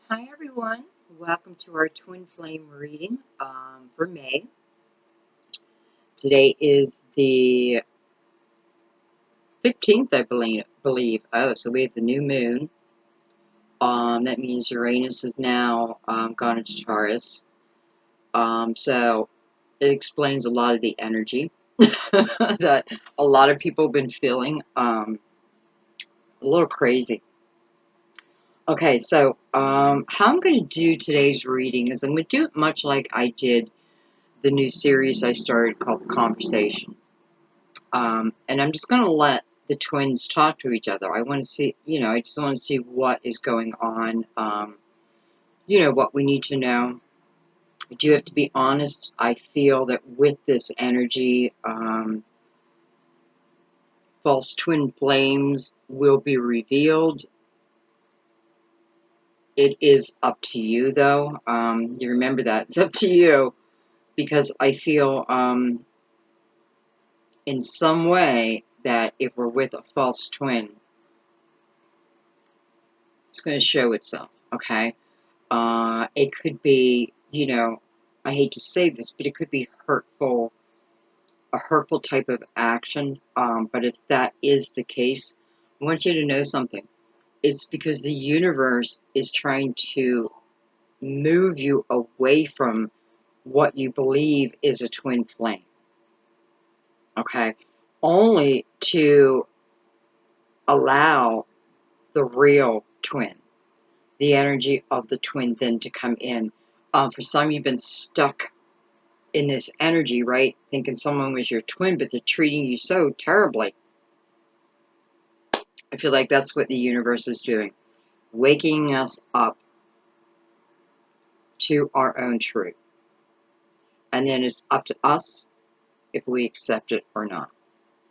Hi everyone, welcome to our twin flame reading for May. Today is the 15th, I believe. Oh, so we have the new moon. That means Uranus is now gone into Taurus. So it explains a lot of the energy that a lot of people have been feeling. A little crazy. Okay, so how I'm going to do today's reading is I'm going to do it much like I did the new series I started called The Conversation. And I'm just going to let the twins talk to each other. I want to see, I just want to see what is going on, what we need to know. I do have to be honest. I feel that with this energy, false twin flames will be revealed. It is up to you, though. You remember that. It's up to you because I feel in some way that if we're with a false twin, it's going to show itself, okay? It could be, I hate to say this, but it could be a hurtful type of action. But if that is the case, I want you to know something. It's because the universe is trying to move you away from what you believe is a twin flame, okay? Only to allow the real twin, the energy of the twin then to come in. For some, you've been stuck in this energy, right? Thinking someone was your twin, but they're treating you so terribly. I feel like that's what the universe is doing. Waking us up to our own truth. And then it's up to us if we accept it or not.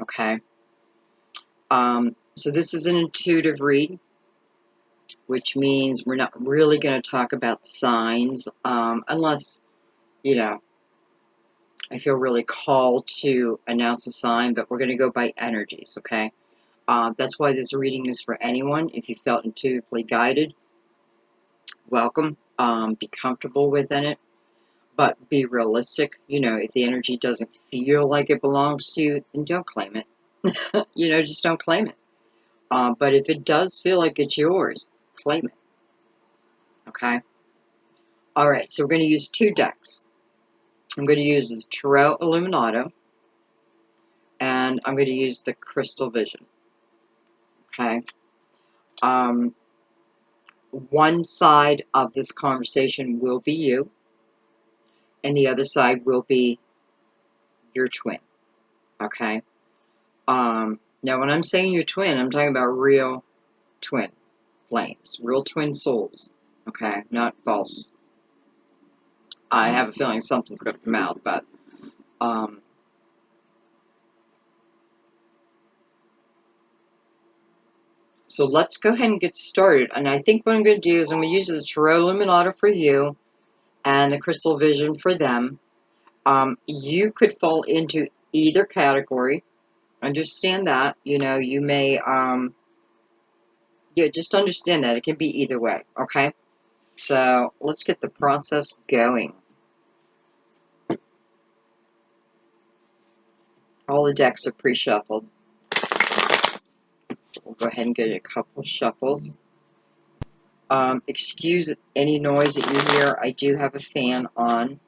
Okay? So this is an intuitive read, which means we're not really going to talk about signs unless, I feel really called to announce a sign, but we're going to go by energies, okay? That's why this reading is for anyone. If you felt intuitively guided, welcome. Be comfortable within it, but be realistic. If the energy doesn't feel like it belongs to you, then don't claim it. Just don't claim it. But if it does feel like it's yours, claim it. Okay? All right, so we're going to use two decks. I'm going to use the Tarot Illuminato, and I'm going to use the Crystal Vision. Okay? One side of this conversation will be you, and the other side will be your twin. Okay? Now, when I'm saying your twin, I'm talking about real twin flames, real twin souls. Okay? Not false. I have a feeling something's going to come out, but so let's go ahead and get started. And I think what I'm going to do is I'm going to use the Tarot Illuminato for you and the Crystal Vision for them. You could fall into either category. Understand that. You may, just understand that. It can be either way, okay? So let's get the process going. All the decks are pre-shuffled. We'll go ahead and get a couple shuffles. Excuse any noise that you hear. I do have a fan on.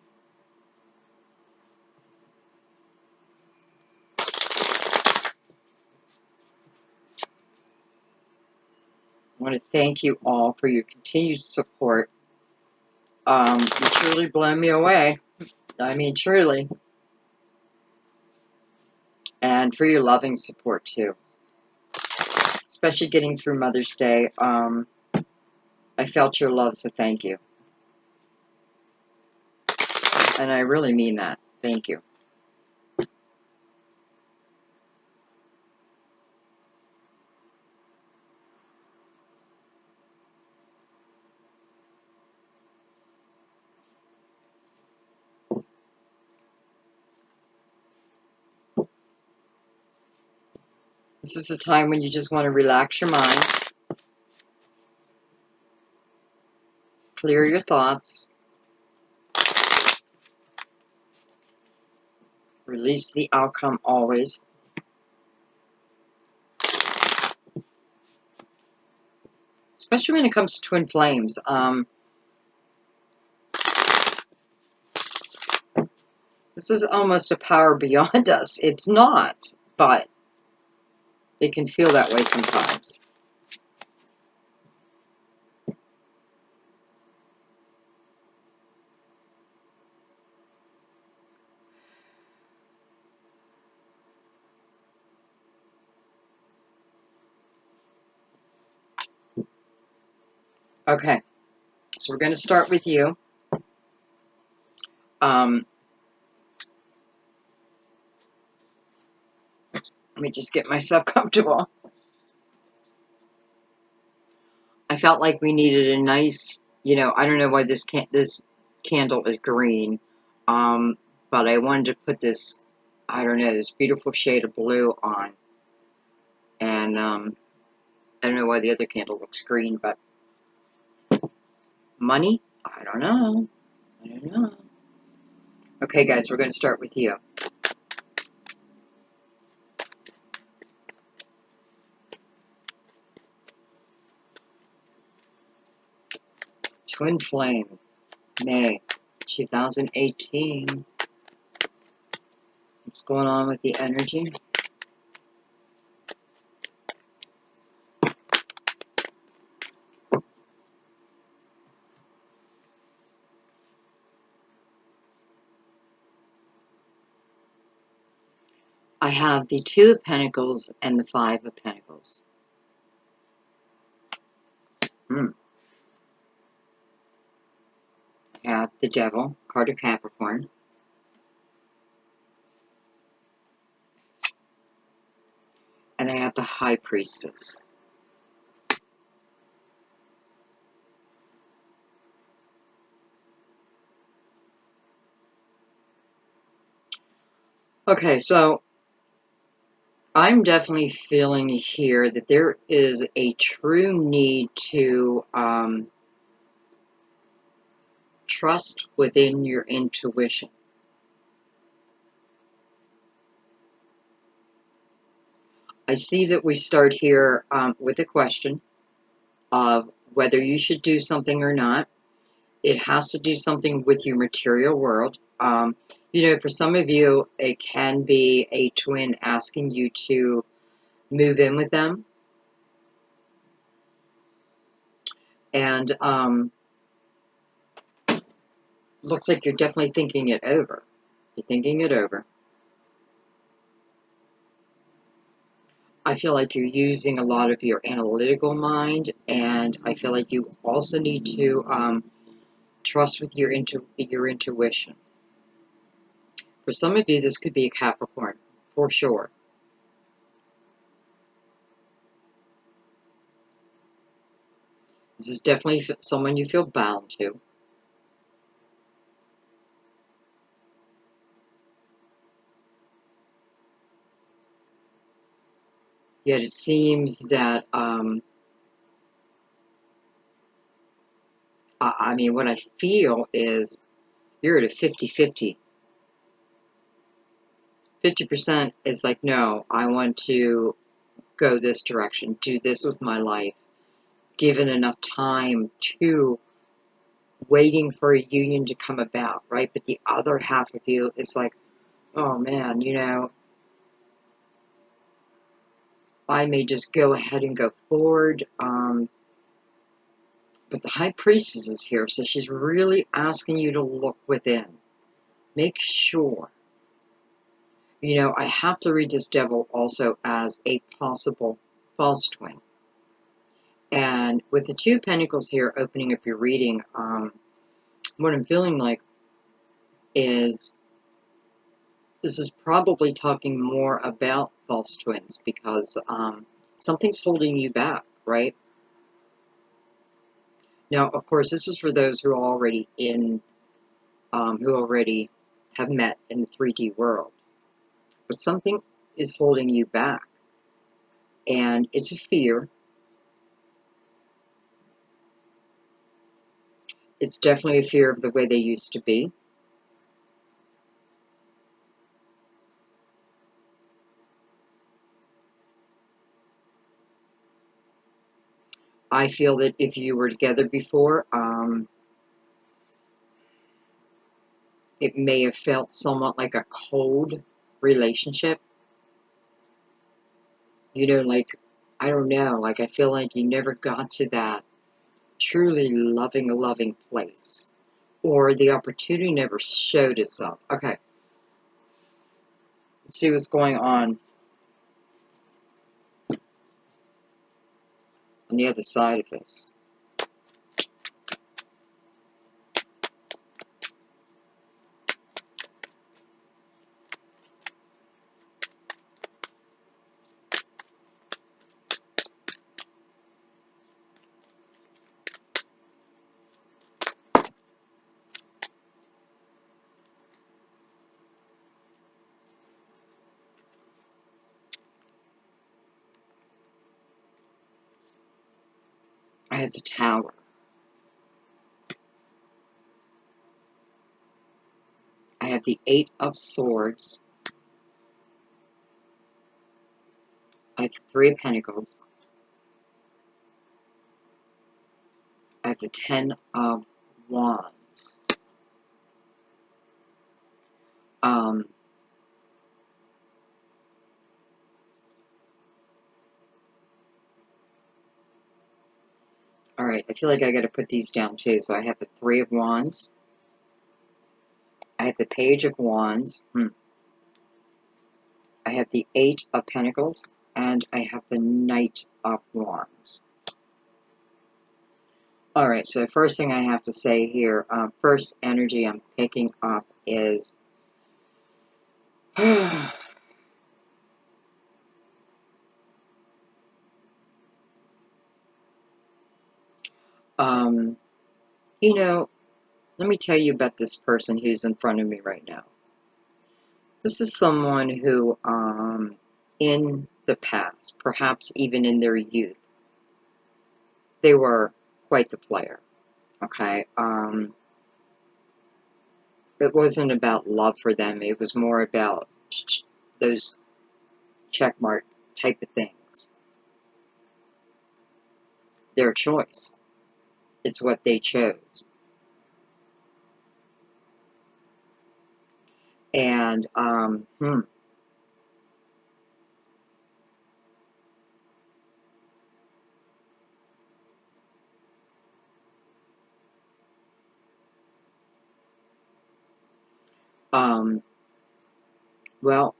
I want to thank you all for your continued support. You truly blow me away. I mean, truly. And for your loving support, too. Especially getting through Mother's Day. I felt your love, so thank you. And I really mean that. Thank you. This is a time when you just want to relax your mind. clear your thoughts. Release the outcome always. Especially when it comes to twin flames. This is almost a power beyond us. It's not, but it can feel that way sometimes. Okay, so we're going to start with you. Let me just get myself comfortable. I felt like we needed a nice, I don't know why this candle is green, but I wanted to put this, I don't know, this beautiful shade of blue on. And I don't know why the other candle looks green, but money? I don't know. Okay, guys, we're going to start with you. Twin Flame, May 2018. What's going on with the energy? I have the Two of Pentacles and the Five of Pentacles. I have the Devil, card of Capricorn. And I have the High Priestess. Okay, so I'm definitely feeling here that there is a true need to trust within your intuition. I see that we start here with a question of whether you should do something or not. It has to do something with your material world. For some of you, it can be a twin asking you to move in with them. And looks like you're definitely thinking it over. You're thinking it over. I feel like you're using a lot of your analytical mind, and I feel like you also need to trust with your intuition. For some of you, this could be a Capricorn, for sure. This is definitely someone you feel bound to. Yet it seems that, what I feel is you're at a 50-50. 50% is like, no, I want to go this direction, do this with my life, given enough time to waiting for a union to come about, right? But the other half of you is like, oh man, I may just go ahead and go forward. But the High Priestess is here, so she's really asking you to look within. Make sure. I have to read this Devil also as a possible false twin. And with the Two of Pentacles here opening up your reading, what I'm feeling like is this is probably talking more about false twins because something's holding you back, right? Now, of course, this is for those who are already who already have met in the 3D world. But something is holding you back. And it's a fear. It's definitely a fear of the way they used to be. I feel that if you were together before, it may have felt somewhat like a cold relationship. You know, like, I don't know, like I feel like you never got to that truly loving place. Or the opportunity never showed itself. Okay, let's see what's going on the other side of this. I have the Tower. I have the Eight of Swords. I have the Three of Pentacles. I have the Ten of Wands. Um, all right, I feel like I got to put these down too. So I have the Three of Wands. I have the Page of Wands. I have the Eight of Pentacles. And I have the Knight of Wands. All right, so the first thing I have to say here, first energy I'm picking up is um, you know, let me tell you about this person who's in front of me right now. This is someone who, in the past, perhaps even in their youth, they were quite the player, okay? It wasn't about love for them. It was more about those checkmark type of things. Their choice. It's what they chose. And, um, well,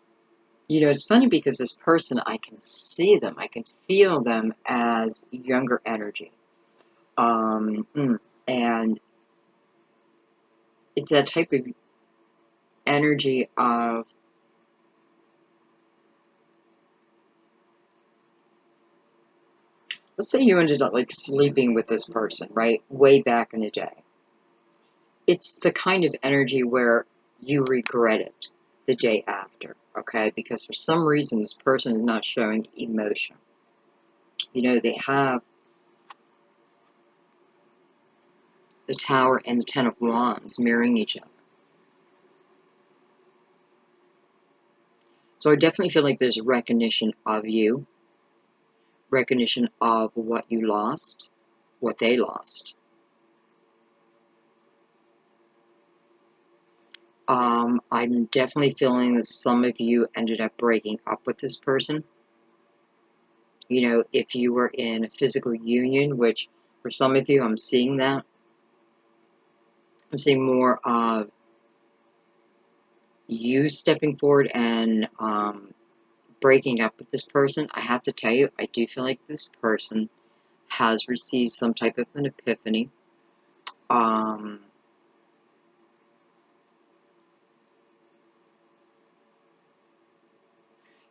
you know, it's funny because this person, I can see them, I can feel them as younger energy. Um, mm, and it's that type of energy of, let's say you ended up like sleeping with this person, right? Way back in the day. It's the kind of energy where you regret it the day after, okay? Because for some reason, this person is not showing emotion. You know, they have the Tower and the Ten of Wands mirroring each other. So I definitely feel like there's recognition of you, recognition of what you lost, what they lost. I'm definitely feeling that some of you ended up breaking up with this person. You know, if you were in a physical union, which for some of you, I'm seeing that. I'm seeing more of you stepping forward and breaking up with this person. I have to tell you, I do feel like this person has received some type of an epiphany. Um,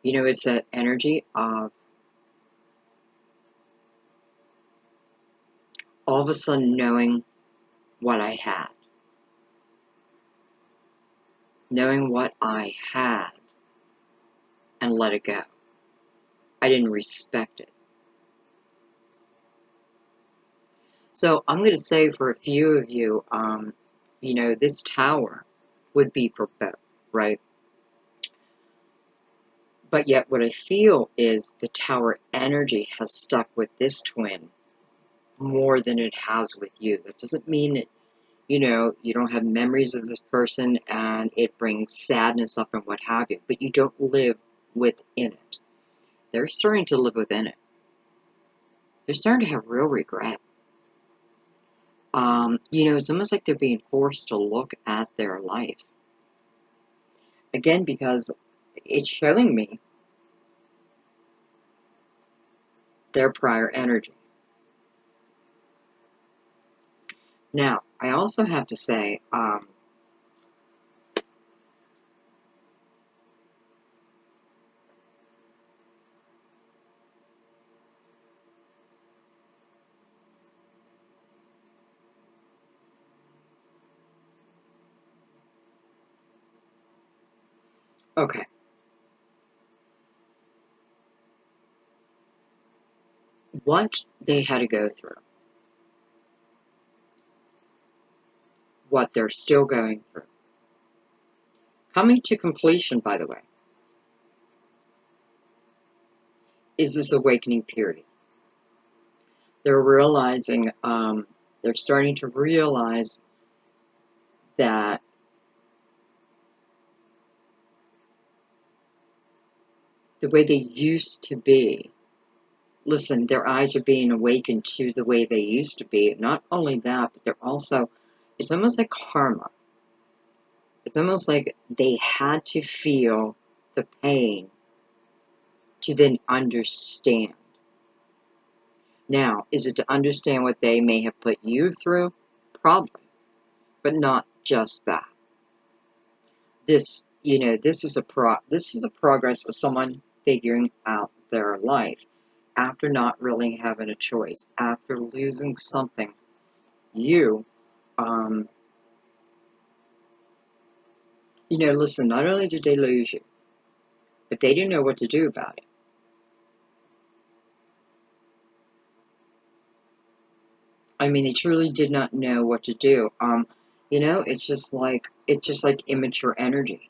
you know, it's that energy of all of a sudden knowing what I had. Knowing what I had and let it go. I didn't respect it. So I'm going to say for a few of you, this tower would be for both, right? But yet what I feel is the tower energy has stuck with this twin more than it has with you. That doesn't mean that, you don't have memories of this person and it brings sadness up and what have you, but you don't live within it. They're starting to live within it. They're starting to have real regret. It's almost like they're being forced to look at their life. Again, because it's showing me their prior energy. Now, I also have to say, okay, what they had to go through, what they're still going through, coming to completion, by the way, is this awakening period. They're realizing, they're starting to realize that the way they used to be, listen, their eyes are being awakened to the way they used to be. Not only that, but they're also, it's almost like karma. It's almost like they had to feel the pain to then understand. Now, is it to understand what they may have put you through? Probably, but not just that. This is a progress of someone figuring out their life after not really having a choice, after losing something. You, um, listen, not only did they lose you, but they didn't know what to do about it. I mean, they truly did not know what to do. It's just like immature energy.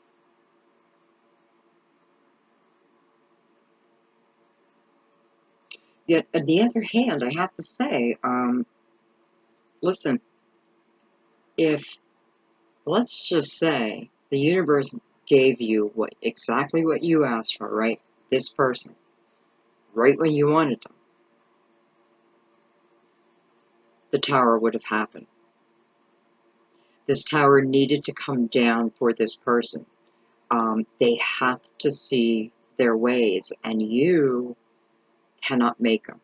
Yet, on the other hand, I have to say, listen, if let's just say the universe gave you exactly what you asked for, right? This person, right when you wanted them, the tower would have happened. This tower needed to come down for this person. They have to see their ways, and you cannot make them.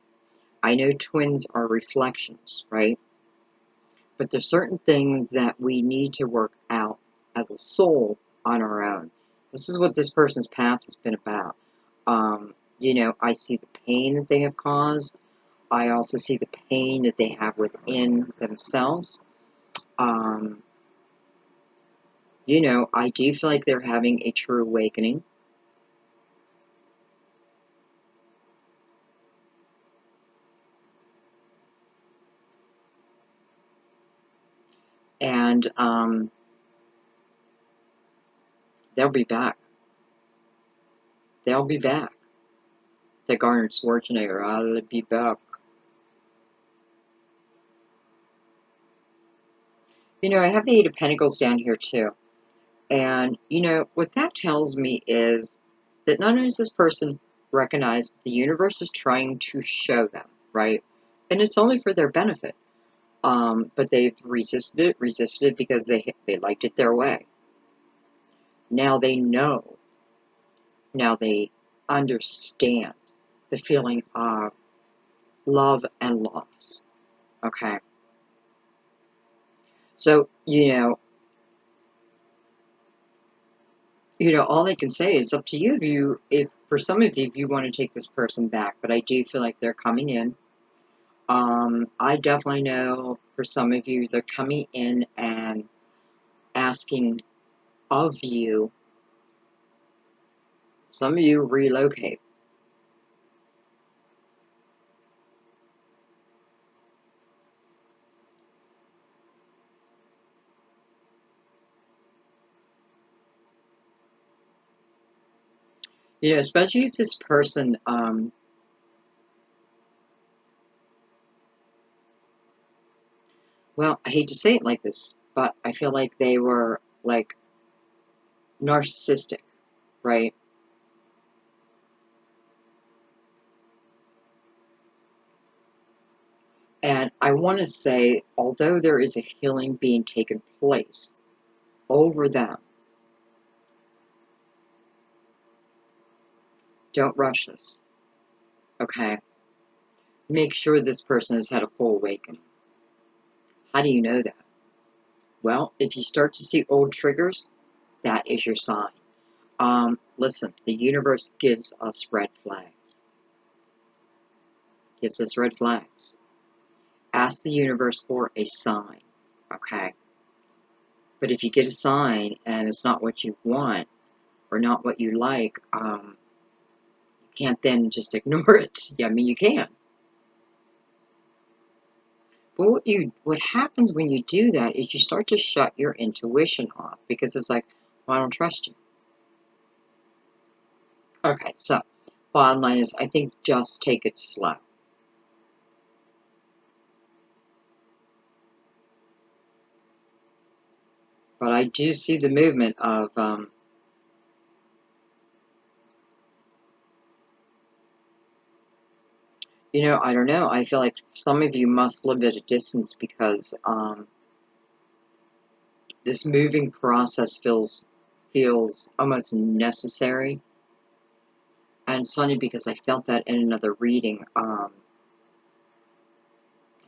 I know twins are reflections, right? But there's certain things that we need to work out as a soul on our own. This is what this person's path has been about. I see the pain that they have caused. I also see the pain that they have within themselves. Um, I do feel like they're having a true awakening. And they'll be back. They'll be back. Like Arnold Schwarzenegger, I'll be back. I have the Eight of Pentacles down here too. And, what that tells me is that not only does this person recognize the universe is trying to show them, right? And it's only for their benefit. But they've resisted it because they liked it their way. Now they know. Now they understand the feeling of love and loss. Okay. So, all I can say is up to you if for some of you, if you want to take this person back, but I do feel like they're coming in. I definitely know for some of you, they're coming in and asking of you, some of you relocate. You know, especially if this person, well, I hate to say it like this, but I feel like they were like narcissistic, right? And I want to say, although there is a healing being taken place over them, don't rush this, okay? Make sure this person has had a full awakening. How do you know that? Well, if you start to see old triggers, that is your sign. Listen, the universe gives us red flags. Gives us red flags. Ask the universe for a sign, okay? But if you get a sign and it's not what you want or not what you like, you can't then just ignore it. Yeah, I mean, you can. But what happens when you do that is you start to shut your intuition off because it's like, well, I don't trust you. Okay, so bottom line is, I think just take it slow. But I do see the movement of, you know, I don't know. I feel like some of you must live at a distance because this moving process feels almost necessary. And it's funny because I felt that in another reading. I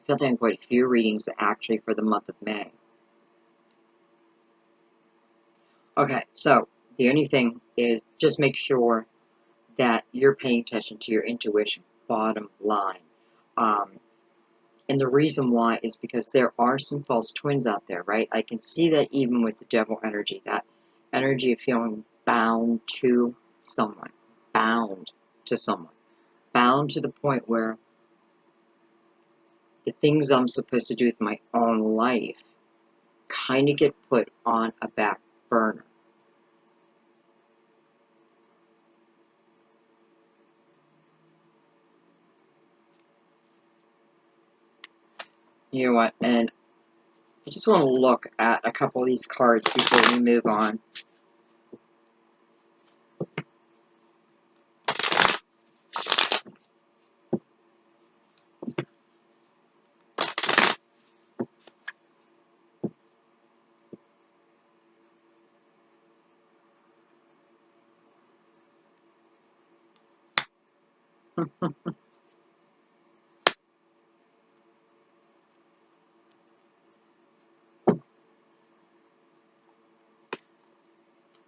felt that in quite a few readings actually for the month of May. Okay, so the only thing is just make sure that you're paying attention to your intuition, bottom line. Um, and the reason why is because there are some false twins out there, right? I can see that even with the devil energy, that energy of feeling bound to someone, bound to someone, bound to the point where the things I'm supposed to do with my own life kind of get put on a back burner. You know what? And I just want to look at a couple of these cards before we move on.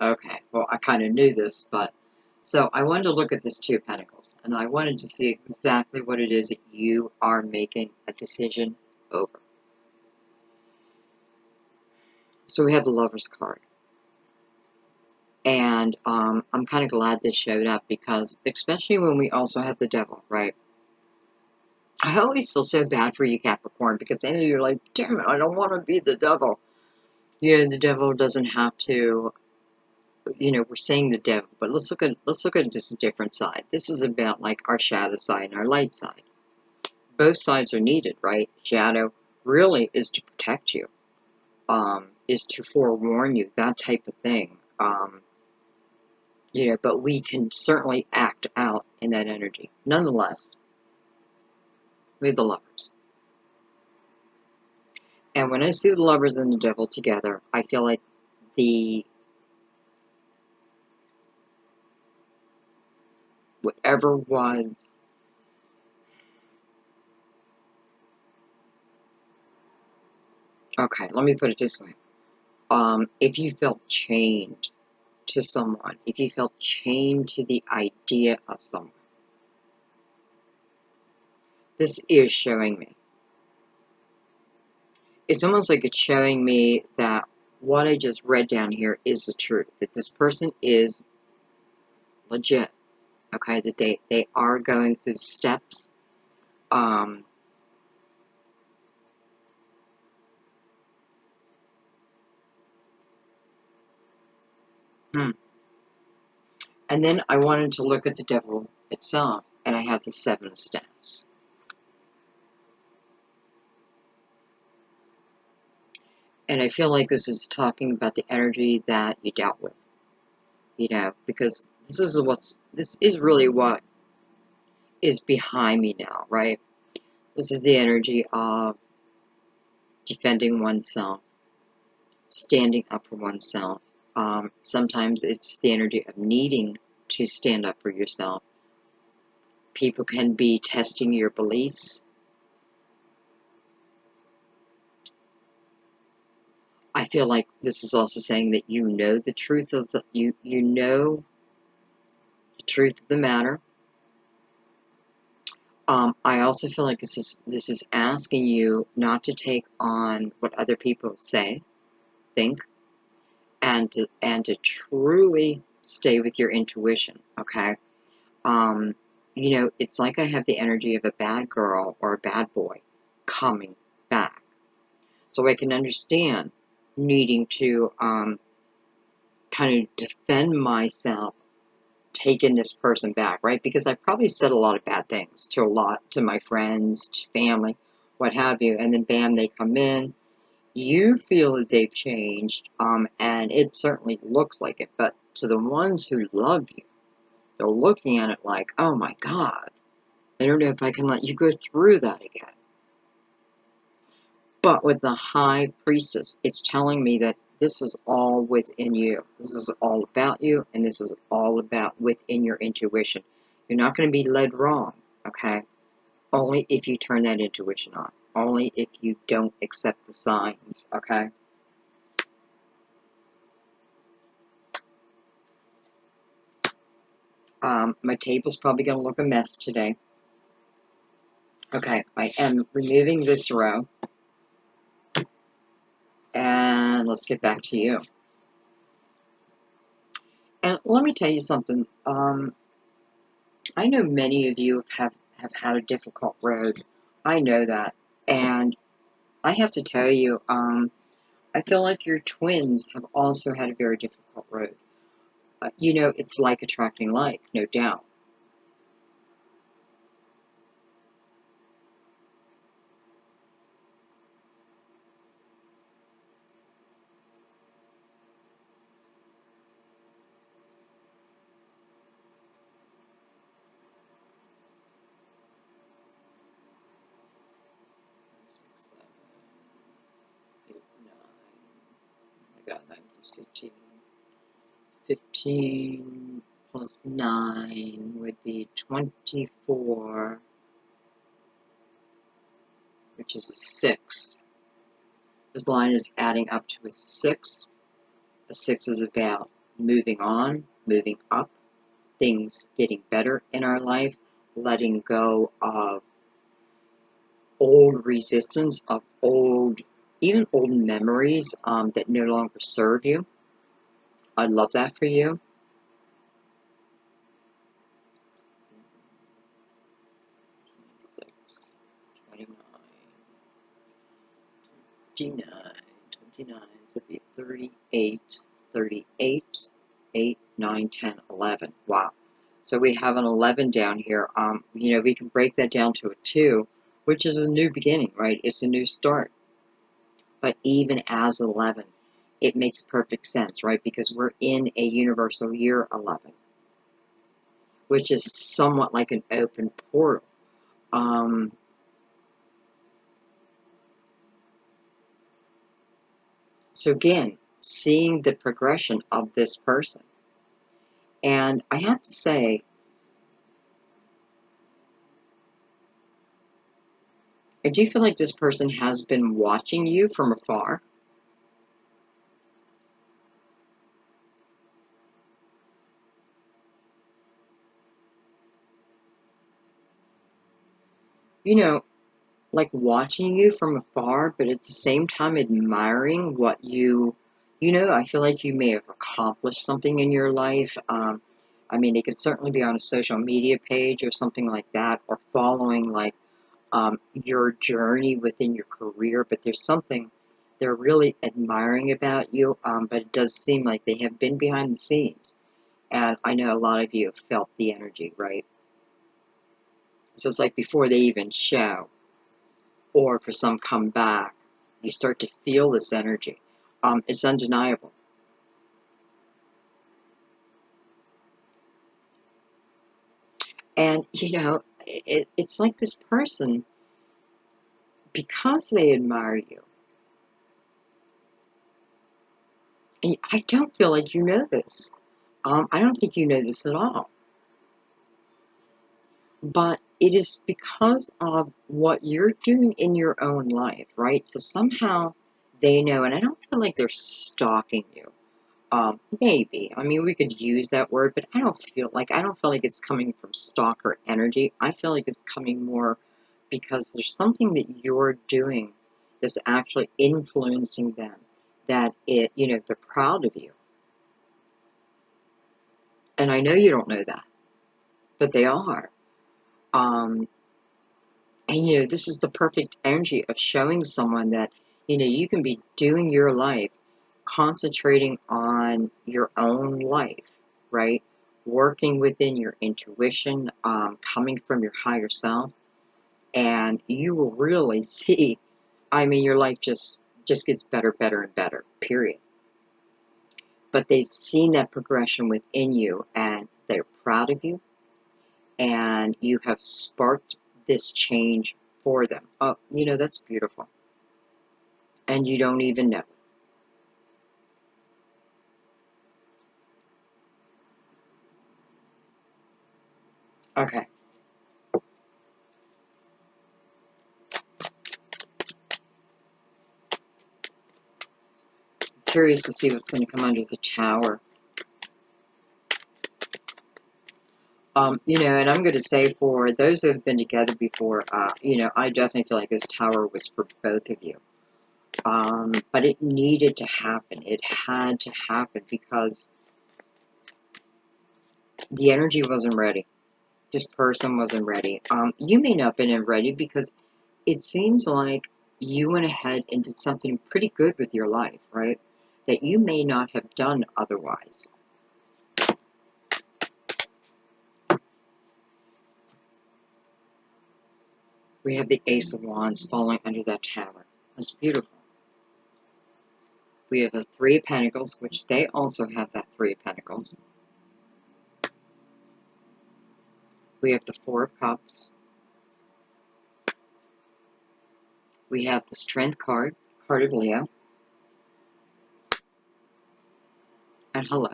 Okay, well, I kind of knew this, but so I wanted to look at this Two of Pentacles, and I wanted to see exactly what it is that you are making a decision over. So we have the Lover's card, and I'm kind of glad this showed up because, especially when we also have the Devil, right? I always feel so bad for you, Capricorn, because then you're like, damn it, I don't want to be the devil. Yeah, the devil doesn't have to, you know, we're saying the devil, but let's look at this different side. This is about like our shadow side and our light side. Both sides are needed, right? Shadow really is to protect you, is to forewarn you, that type of thing. You know, but we can certainly act out in that energy. Nonetheless, we have the Lovers. And when I see the Lovers and the devil together, I feel like the whatever was, okay, let me put it this way. If you felt chained to someone, if you felt chained to the idea of someone, this is showing me. It's almost like it's showing me that what I just read down here is the truth, that this person is legit, okay, that they are going through the steps. Um, hmm. And then I wanted to look at the devil itself, and I had the Seven of Staffs. And I feel like this is talking about the energy that you dealt with, because this is really what is behind me now, right? This is the energy of defending oneself, standing up for oneself. Sometimes it's the energy of needing to stand up for yourself. People can be testing your beliefs. I feel like this is also saying that you know the truth of you know the truth of the matter. I also feel like this is asking you not to take on what other people say, think, and to truly stay with your intuition. Okay. It's like I have the energy of a bad girl or a bad boy coming back. So I can understand needing to kind of defend myself, taking this person back, right? Because I probably said a lot of bad things to my friends, to family, what have you, and then bam, they come in. You feel that they've changed, and it certainly looks like it, but to the ones who love you, they're looking at it like, oh my God, I don't know if I can let you go through that again. But with the High Priestess, it's telling me that this is all within you. This is all about you, and this is all about within your intuition. You're not going to be led wrong, okay? Only if you turn that intuition on. Only if you don't accept the signs, okay? My table's probably going to look a mess today. Okay, I am removing this row. And let's get back to you. And let me tell you something. I know many of you have had a difficult road. I know that. And I have to tell you, I feel like your twins have also had a very difficult road. It's like attracting like, no doubt. Six, 7, 8, 9. I got 9 plus 15. 15 plus 9 would be 24, which is a 6. This line is adding up to a 6. A 6 is about moving on, moving up, things getting better in our life, letting go of old resistance, of even old memories that no longer serve you. I love that for you. 26, 29, 29, so it'd be 38, 38, 8, 9, 10, 11. Wow. So we have an 11 down here. We can break that down to a 2, which is a new beginning, right? It's a new start. But even as 11, it makes perfect sense, right? Because we're in a universal year 11, which is somewhat like an open portal. So again, seeing the progression of this person. And I have to say, I do feel like this person has been watching you from afar. Like watching you from afar, but at the same time admiring what I feel like you may have accomplished something in your life. It could certainly be on a social media page or something like that, or following like your journey within your career, but there's something they're really admiring about you, but it does seem like they have been behind the scenes. And I know a lot of you have felt the energy, right? So it's like before they even show, or for some come back, you start to feel this energy. It's undeniable. And, it's like this person, because they admire you, and I don't feel like you know this. I don't think you know this at all. But it is because of what you're doing in your own life, right? So somehow they know, and I don't feel like they're stalking you. Maybe. I mean, we could use that word, but I don't feel like it's coming from stalker energy. I feel like it's coming more because there's something that you're doing that's actually influencing them. They're proud of you. And I know you don't know that, but they are. Um, And this is the perfect energy of showing someone that, you can be doing your life, concentrating on your own life, right? Working within your intuition, coming from your higher self, and you will really see, I mean, your life just gets better, better, and better, period. But they've seen that progression within you, and they're proud of you, and you have sparked this change for them. Oh, that's beautiful. And you don't even know. Okay. Curious to see what's going to come under the tower. And I'm going to say for those who have been together before, I definitely feel like this tower was for both of you. But it needed to happen. It had to happen because the energy wasn't ready. This person wasn't ready. You may not have been ready because it seems like you went ahead and did something pretty good with your life, right? That you may not have done otherwise. We have the Ace of Wands falling under that tower. That's beautiful. We have the Three of Pentacles, which they also have that Three of Pentacles. We have the Four of Cups. We have the Strength card, card of Leo. And hello.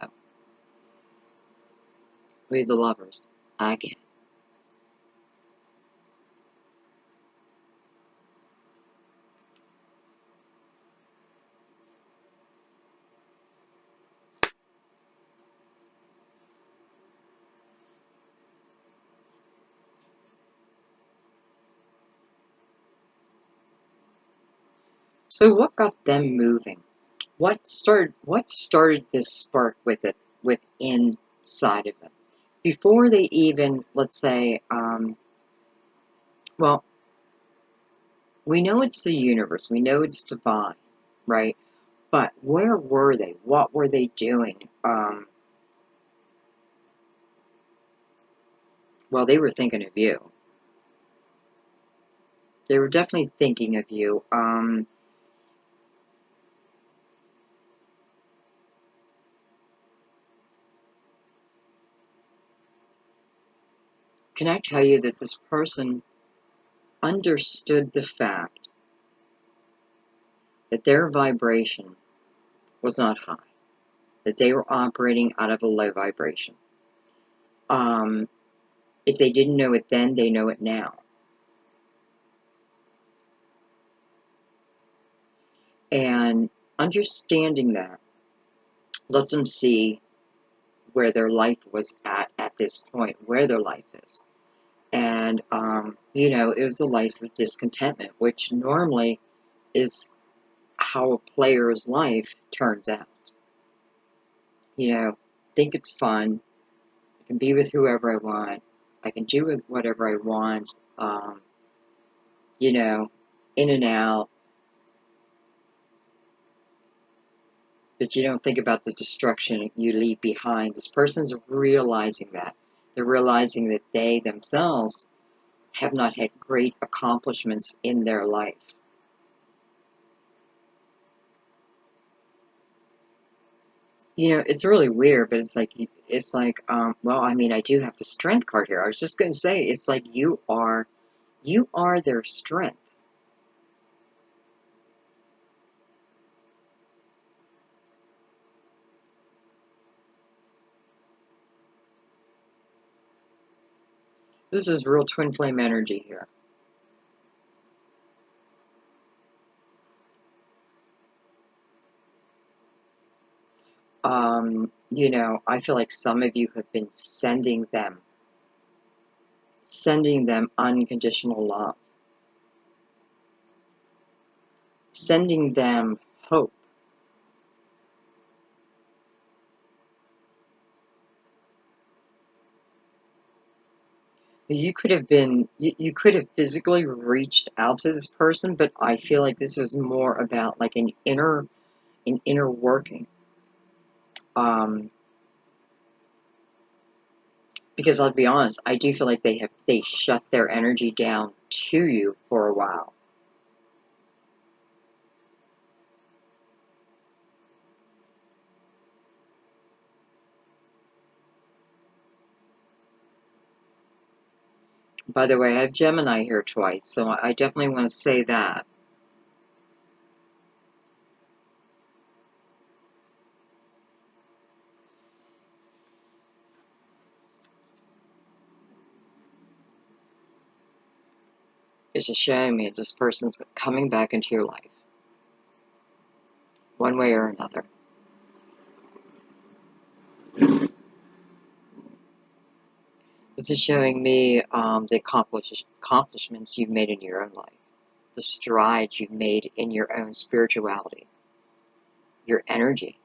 We have the Lovers, again. So what got them moving? What started this spark within inside of them? Before they even, let's say, well, we know it's the universe, we know it's divine, right? But where were they? What were they doing? Well, they were thinking of you. They were definitely thinking of you. Can I tell you that this person understood the fact that their vibration was not high, that they were operating out of a low vibration. Um, if they didn't know it then, they know it now. And understanding that let them see where their life was at this point, where their life is. And, it was a life of discontentment, which normally is how a player's life turns out. Think it's fun. I can be with whoever I want. I can do with whatever I want. You know, in and out. But you don't think about the destruction you leave behind. This person's realizing that. They're realizing that they themselves have not had great accomplishments in their life. You know, it's really weird, but well, I mean, I do have the strength card here. I was just going to say, it's like you are their strength. This is real twin flame energy here. You know, I feel like some of you have been sending them unconditional love, sending them hope. You could have physically reached out to this person, but I feel like this is more about like an inner working. Um, because I'll be honest, I do feel like they shut their energy down to you for a while. By the way, I have Gemini here twice, so I definitely want to say that. It's just showing me this person's coming back into your life, one way or another. This is showing me the accomplishments you've made in your own life, the strides you've made in your own spirituality, your energy,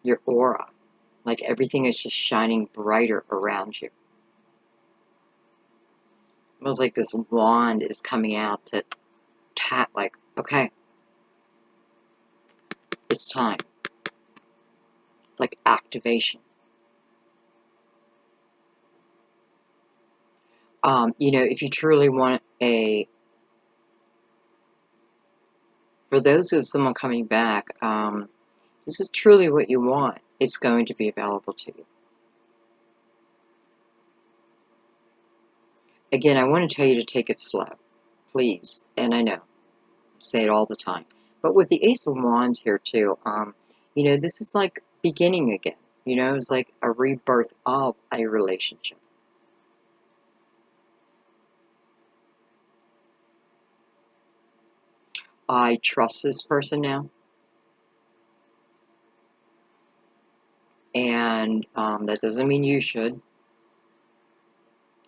your aura. Like everything is just shining brighter around you. It feels like this wand is coming out to tap, like, okay, it's time. It's like activation. You know, if you truly want for those who have someone coming back, this is truly what you want. It's going to be available to you. Again, I want to tell you to take it slow, please. And I know, I say it all the time. But with the Ace of Wands here too, you know, this is like beginning again. You know, it's like a rebirth of a relationship. I trust this person now, and that doesn't mean you should.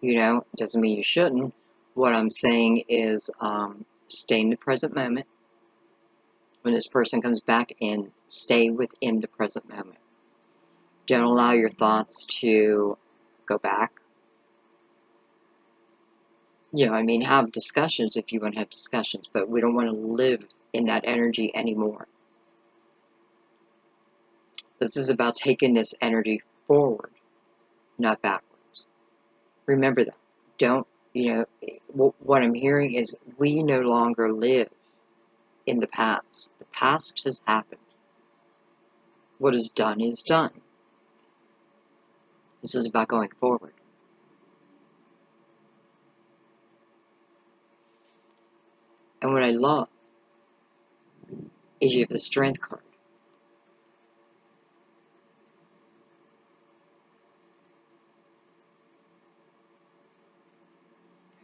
You know, it doesn't mean you shouldn't. What I'm saying is stay in the present moment. When this person comes back in, stay within the present moment. Don't allow your thoughts to go back. You know, I mean, have discussions if you want to have discussions, but we don't want to live in that energy anymore. This is about taking this energy forward, not backwards. Remember that. Don't, you know, what I'm hearing is we no longer live in the past. The past has happened. What is done is done. This is about going forward. And what I love is you have the Strength card.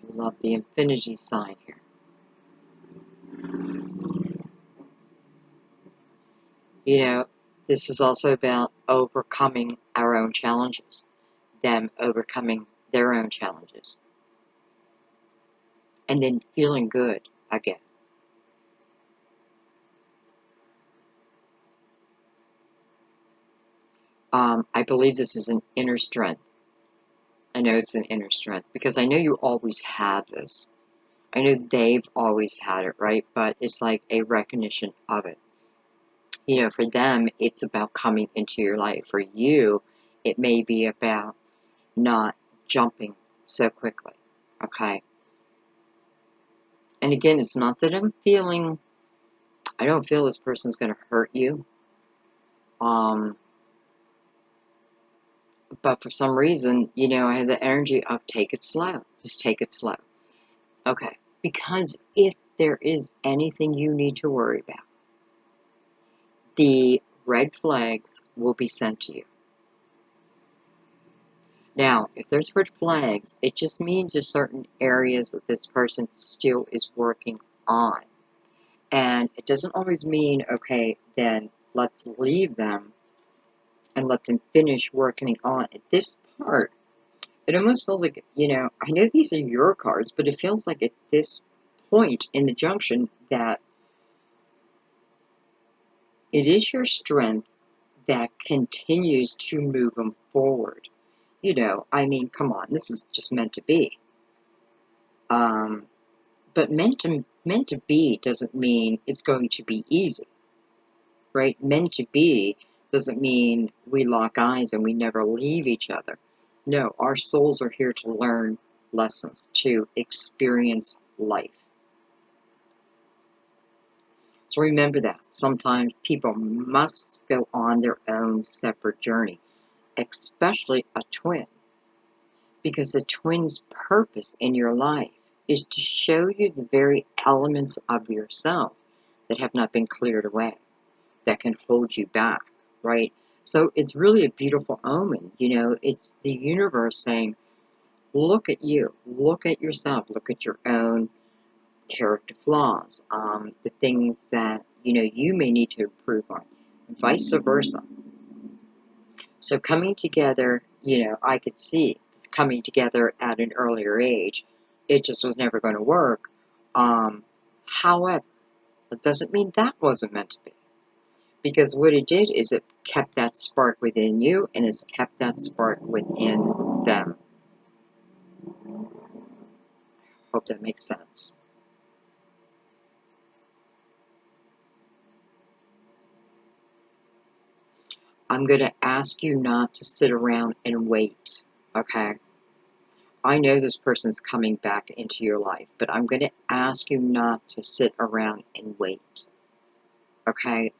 I love the infinity sign here. You know, this is also about overcoming our own challenges, them overcoming their own challenges, and then feeling good again. I believe this is an inner strength. I know it's an inner strength because I know you always had this. I know they've always had it, right? But it's like a recognition of it. You know, for them, it's about coming into your life. For you, it may be about not jumping so quickly. Okay? And again, it's not that I don't feel this person's going to hurt you. But for some reason, you know, I have the energy of take it slow. Just take it slow. Okay. Because if there is anything you need to worry about, the red flags will be sent to you. Now, if there's red flags, it just means there's certain areas that this person still is working on. And it doesn't always mean, okay, then let's leave them and let them finish working on it. This part, it almost feels like, you know, I know these are your cards, but it feels like at this point in the junction that it is your strength that continues to move them forward. You know, I mean, come on, this is just meant to be. But meant to be doesn't mean it's going to be easy, right? Meant to be doesn't mean we lock eyes and we never leave each other. No, our souls are here to learn lessons, to experience life. So remember that. Sometimes people must go on their own separate journey, especially a twin, because the twin's purpose in your life is to show you the very elements of yourself that have not been cleared away, that can hold you back, right? So it's really a beautiful omen. You know, it's the universe saying, look at you, look at yourself, look at your own character flaws, the things that, you know, you may need to improve on, vice versa. So coming together, you know, I could see coming together at an earlier age, it just was never going to work. However, it doesn't mean that wasn't meant to be. Because what it did is it kept that spark within you and it's kept that spark within them. Hope that makes sense. I'm going to ask you not to sit around and wait, okay? I know this person's coming back into your life, but I'm going to ask you not to sit around and wait, okay?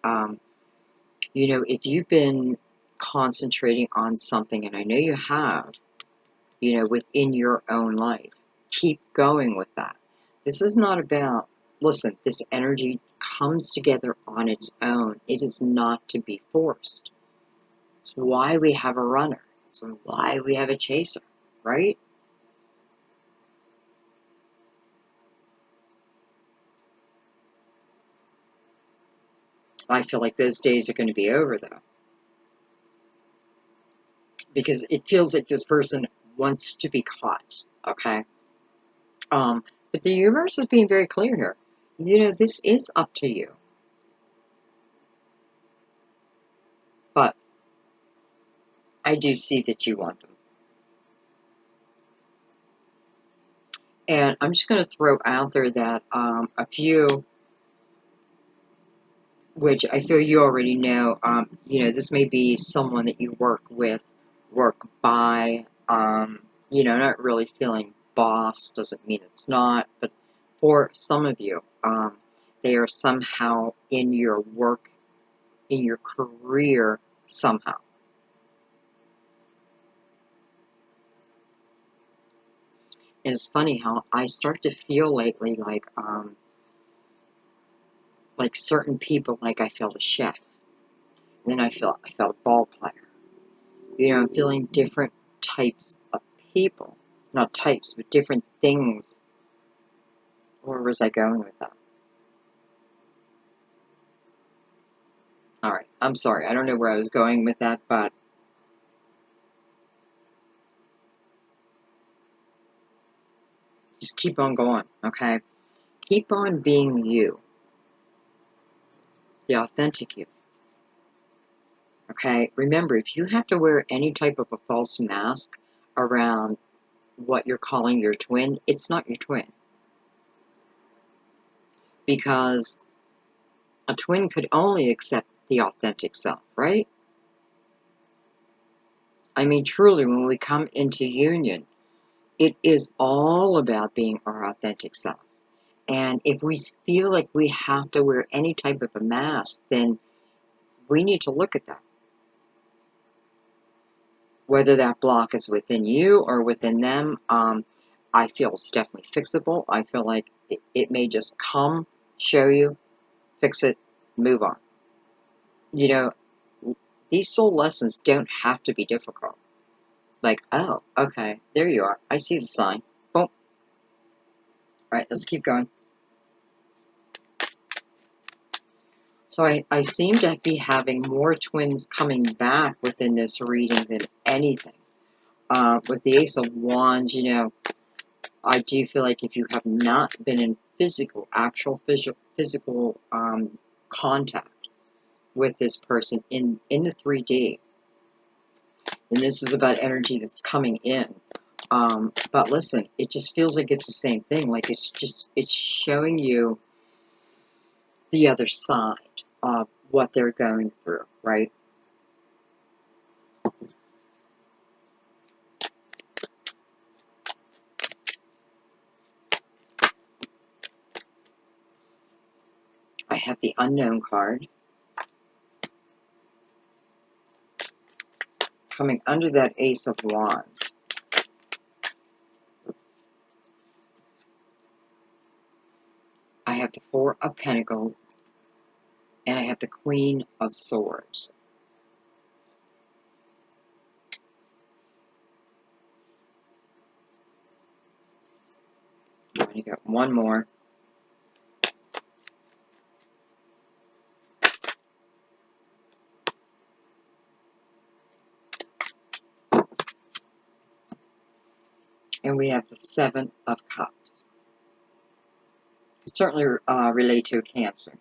You know, if you've been concentrating on something, and I know you have, you know, within your own life, keep going with that. This is not about, listen, this energy comes together on its own. It is not to be forced. It's why we have a runner. It's why we have a chaser, right? I feel like those days are going to be over, though, because it feels like this person wants to be caught, okay? But the universe is being very clear here. You know, this is up to you. But I do see that you want them. And I'm just going to throw out there that a few, which I feel you already know, you know, this may be someone that you work with, work by, you know, not really feeling boss, doesn't mean it's not, but for some of you, they are somehow in your work, in your career somehow. And it's funny how I start to feel lately like certain people, like I felt a chef, and then I felt a ball player. You know, I'm feeling different types of people, not types, but different things. Where was I going with that? All right, I'm sorry, I don't know where I was going with that, but just keep on going, okay? Keep on being you, the authentic you. Okay, remember, if you have to wear any type of a false mask around what you're calling your twin, it's not your twin. Because a twin could only accept the authentic self, right? I mean, truly, when we come into union, it is all about being our authentic self. And if we feel like we have to wear any type of a mask, then we need to look at that. Whether that block is within you or within them, I feel it's definitely fixable. I feel like it may just come, show you, fix it, move on. You know, these soul lessons don't have to be difficult. Like, oh, okay, there you are. I see the sign. Boom. All right, let's keep going. So I seem to be having more twins coming back within this reading than anything. With the Ace of Wands, you know, I do feel like if you have not been in actual physical contact with this person in the 3D, then this is about energy that's coming in. But listen, it just feels like it's the same thing. Like it's showing you the other side of what they're going through, right? I have the Unknown card. Coming under that Ace of Wands, I have the Four of Pentacles, and I have the Queen of Swords. I'm going to get one more. And we have the Seven of Cups. It certainly relate to a Cancer.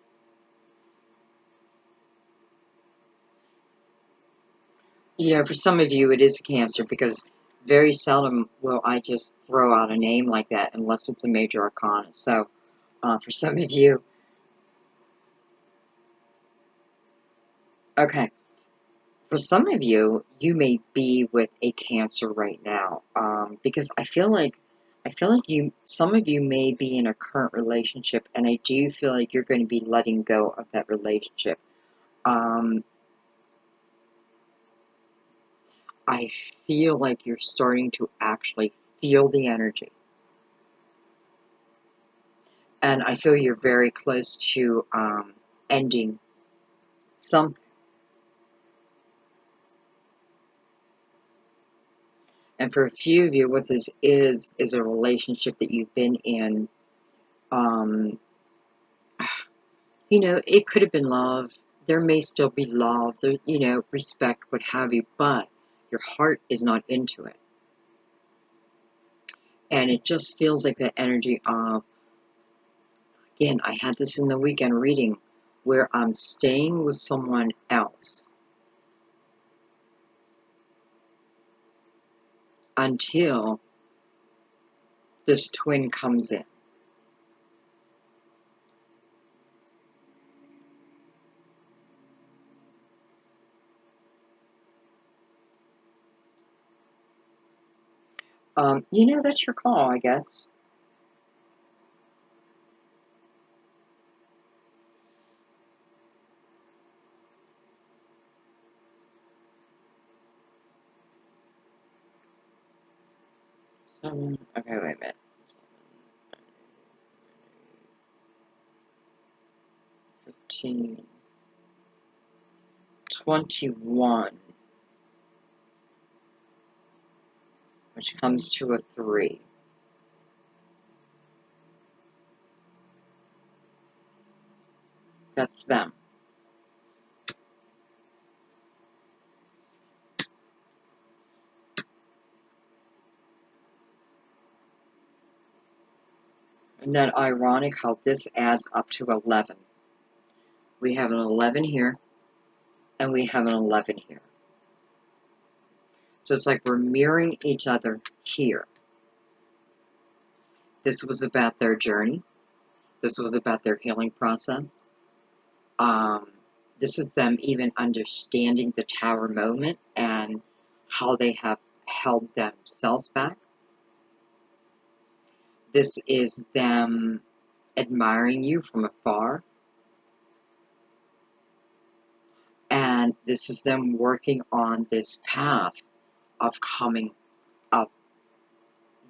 You know, for some of you, it is Cancer because very seldom will I just throw out a name like that unless it's a major arcana. So, for some of you, okay, for some of you, you may be with a Cancer right now, because I feel like some of you may be in a current relationship, and I do feel like you're going to be letting go of that relationship. Um, I feel like you're starting to actually feel the energy. And I feel you're very close to ending something. And for a few of you, what this is a relationship that you've been in. Um, you know, it could have been love. There may still be love, there, you know, respect, what have you, but your heart is not into it. And it just feels like the energy of, again, I had this in the weekend reading, where I'm staying with someone else until this twin comes in. You know, that's your call, I guess. Okay, wait a minute. 15, 21, which comes to a 3. That's them. And then ironic how this adds up to 11. We have an 11 here, and we have an 11 here. So it's like we're mirroring each other here. This was about their journey. This was about their healing process. Um, This is them even understanding the tower moment and how they have held themselves back. This is them admiring you from afar. And this is them working on this path of coming of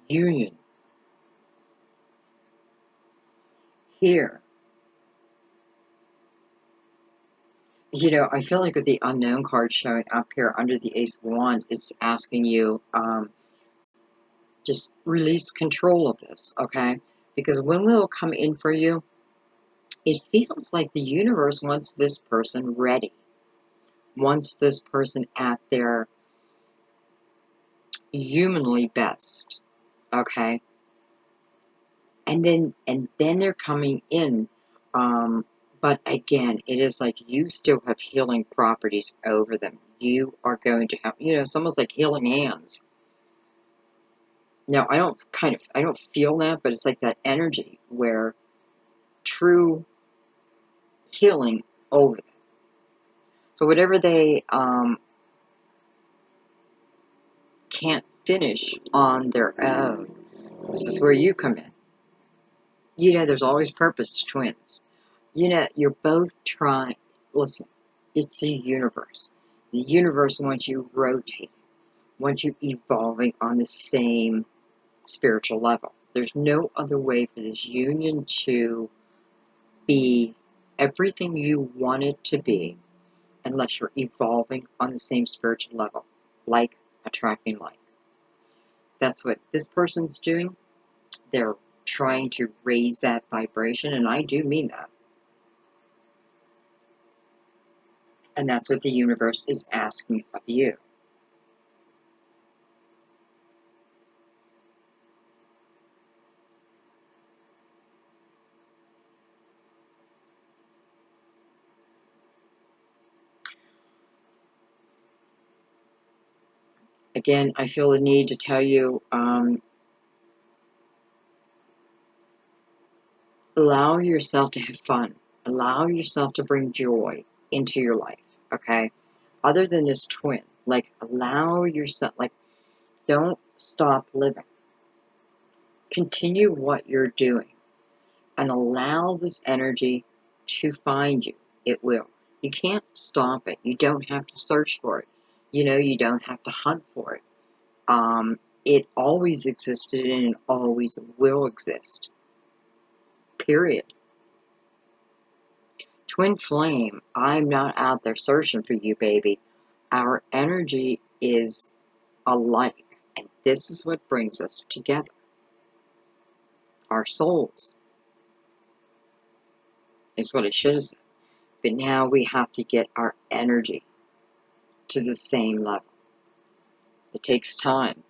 union. Here, I feel like with the unknown card showing up here under the Ace of Wands, it's asking you, just release control of this, okay? Because when will come in for you, it feels like the universe wants this person ready, wants this person at their humanly best, okay? And then they're coming in, but again, it is like you still have healing properties over them. You are going to have, it's almost like healing hands. Now, I don't feel that, but it's like that energy where true healing over them. So whatever they can't finish on their own, this is where you come in. There's always purpose to twins. You're both trying. Listen, it's the universe. The universe wants you rotating, wants you evolving on the same spiritual level. There's no other way for this union to be everything you want it to be unless you're evolving on the same spiritual level, like attracting like. That's what this person's doing. They're trying to raise that vibration, and I do mean that. And that's what the universe is asking of you. Again, I feel the need to tell you, allow yourself to have fun. Allow yourself to bring joy into your life, okay? Other than this twin, allow yourself, don't stop living. Continue what you're doing and allow this energy to find you. It will. You can't stop it. You don't have to search for it. You don't have to hunt for it. It always existed and it always will exist. Period. Twin flame, I'm not out there searching for you, baby. Our energy is alike, and this is what brings us together. Our souls is what it should have said. But now we have to get our energy to the same level. It takes time.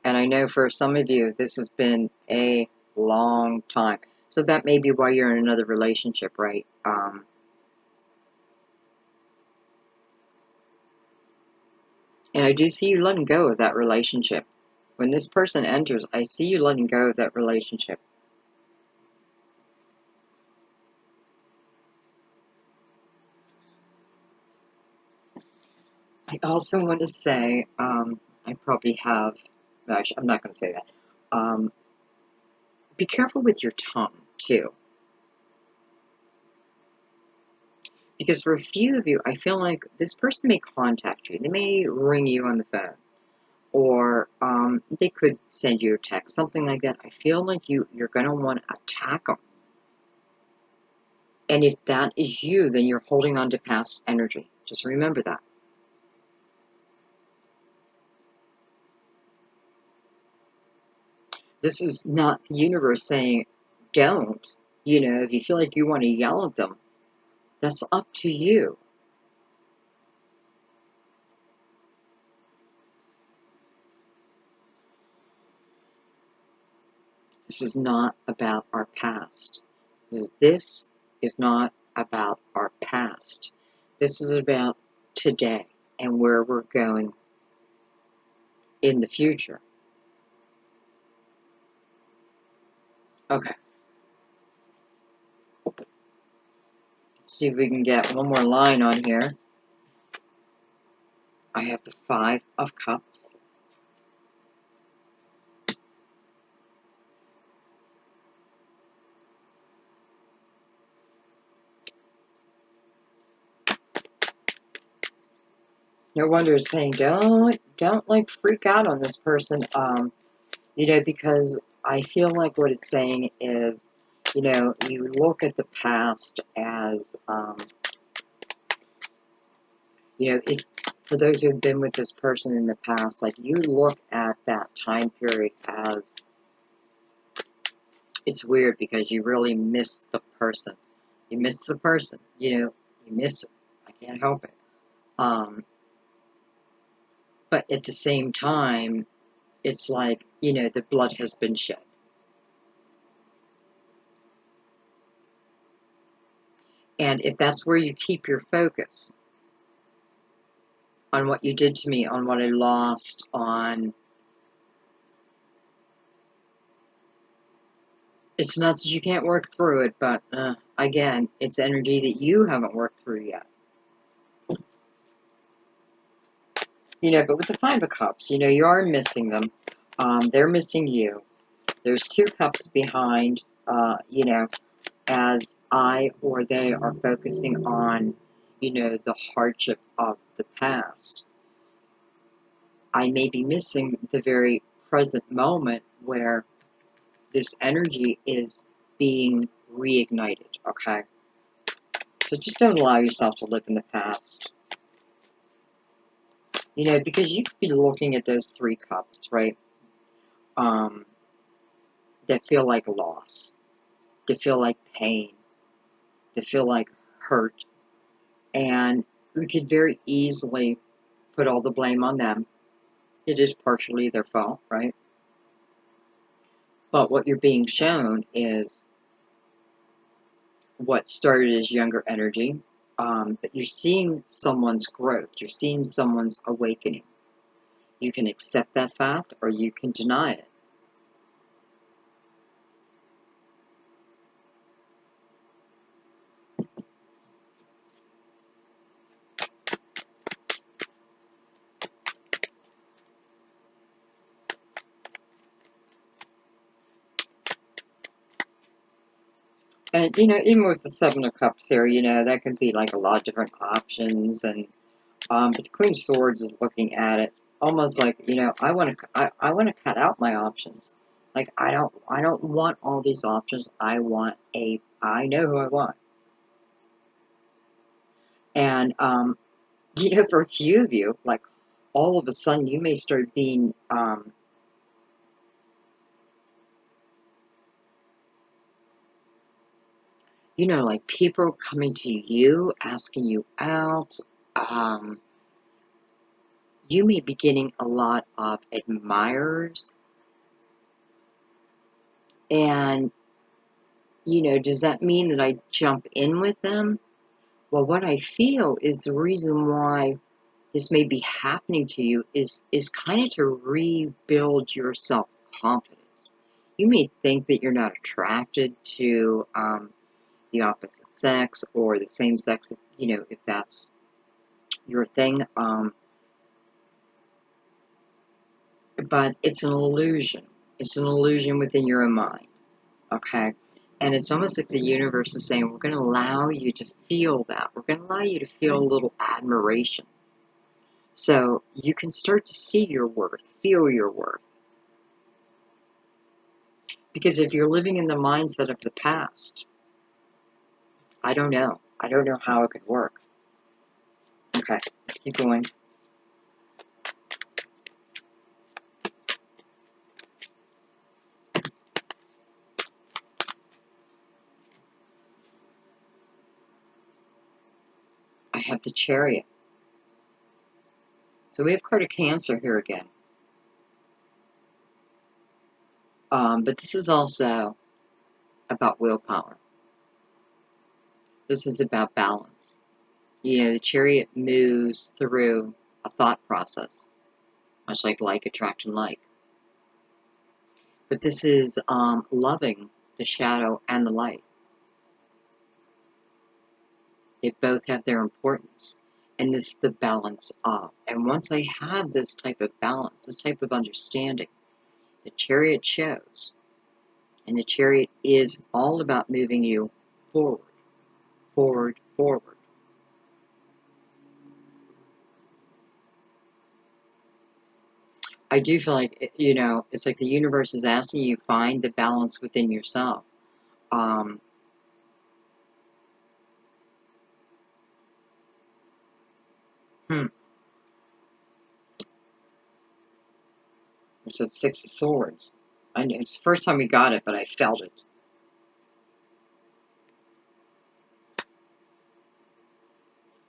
And I know for some of you, this has been a long time. So that may be why you're in another relationship, right? And I do see you letting go of that relationship. When this person enters, I see you letting go of that relationship. I also want to say, I probably have, I'm not going to say that. Be careful with your tongue, too. Because for a few of you, I feel like this person may contact you. They may ring you on the phone. Or they could send you a text, something like that. I feel like you're going to want to attack them. And if that is you, then you're holding on to past energy. Just remember that. This is not the universe saying, don't. If you feel like you want to yell at them, that's up to you. This is not about our past. This is not about our past. This is about today and where we're going in the future. Okay. See if we can get one more line on here. I have the 5 of Cups. No wonder it's saying don't like freak out on this person. Because I feel like what it's saying is, you look at the past as, if for those who have been with this person in the past, like you look at that time period as, it's weird because you really miss the person. You miss the person, you miss it. I can't help it. But at the same time, it's like, the blood has been shed. And if that's where you keep your focus, on what you did to me, on what I lost, on... It's not that you can't work through it, but, again, it's energy that you haven't worked through yet. But with the 5 of Cups, you are missing them. They're missing you. There's 2 cups behind, as I or they are focusing on, the hardship of the past. I may be missing the very present moment where this energy is being reignited, okay? So just don't allow yourself to live in the past. Because you could be looking at those 3 cups, right? That feel like loss, that feel like pain, that feel like hurt. And we could very easily put all the blame on them. It is partially their fault, right? But what you're being shown is what started as younger energy, but you're seeing someone's growth. You're seeing someone's awakening. You can accept that fact or you can deny it. And, even with the 7 of Cups here, that can be like a lot of different options. And, but the Queen of Swords is looking at it almost like, I want to cut out my options. Like, I don't want all these options. I know who I want. And, for a few of you, like, all of a sudden you may start being, like people coming to you, asking you out. You may be getting a lot of admirers. And, does that mean that I jump in with them? Well, what I feel is the reason why this may be happening to you is kind of to rebuild your self-confidence. You may think that you're not attracted to the opposite sex or the same sex, if that's your thing. But it's an illusion. It's an illusion within your own mind, okay? And it's almost like the universe is saying, we're going to allow you to feel that. We're going to allow you to feel a little admiration. So you can start to see your worth, feel your worth. Because if you're living in the mindset of the past, I don't know. I don't know how it could work. Okay, let's keep going. I have the Chariot. So we have card of Cancer here again. But this is also about willpower. This is about balance. The Chariot moves through a thought process, much like attracting like. But this is loving the shadow and the light. They both have their importance. And this is the balance of. And once I have this type of balance, this type of understanding, the Chariot shows. And the Chariot is all about moving you forward, forward, forward. I do feel like, it's like the universe is asking you find the balance within yourself. Um, hmm, it's a Six of Swords. I know it's the first time we got it, but I felt it.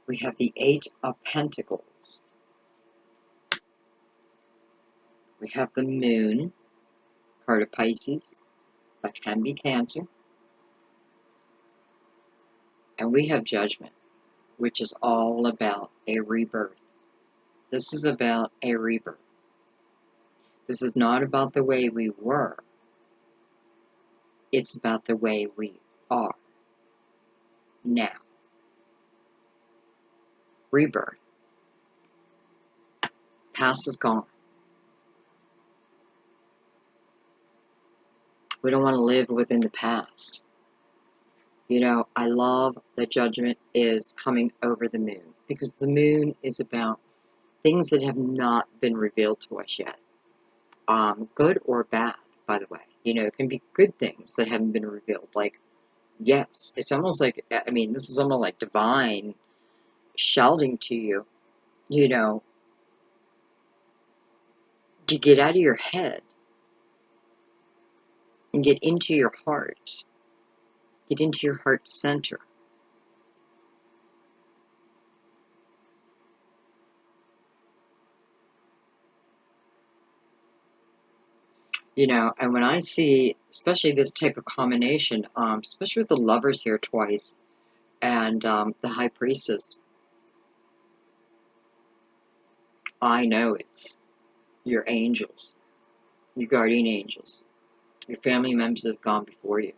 We have the Eight of Pentacles. We have the Moon, card of Pisces, but can be Cancer. And we have Judgment, which is all about a rebirth. This is about a rebirth. This is not about the way we were. It's about the way we are now. Rebirth. Past is gone. We don't want to live within the past. I love that Judgment is coming over the moon, because the moon is about things that have not been revealed to us yet. Good or bad, by the way. It can be good things that haven't been revealed. Like, yes, it's almost like, this is almost like divine shouting to you, to get out of your head and get into your heart. Get into your heart center. And when I see, especially this type of combination, especially with the Lovers here twice, and the High Priestess, I know it's your angels, your guardian angels, your family members that have gone before you.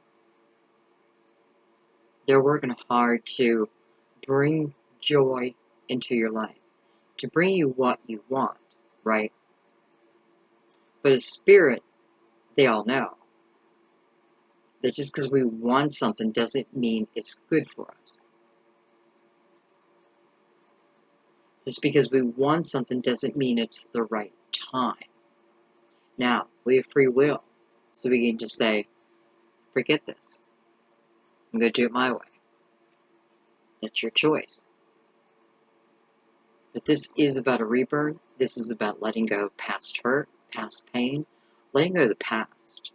They're working hard to bring joy into your life, to bring you what you want, right? But as spirit, they all know that just because we want something doesn't mean it's good for us. Just because we want something doesn't mean it's the right time. Now, we have free will, so we can just say, forget this. I'm going to do it my way. That's your choice. But this is about a rebirth. This is about letting go of past hurt, past pain, letting go of the past.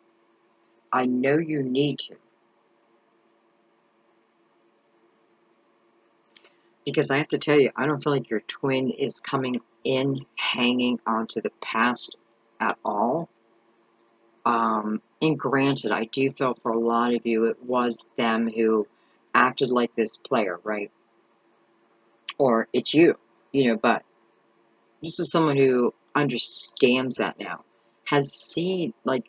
I know you need to. Because I have to tell you, I don't feel like your twin is coming in hanging onto the past at all. And granted, I do feel for a lot of you, it was them who acted like this player, right? Or it's you, but this is someone who understands that now, has seen, like,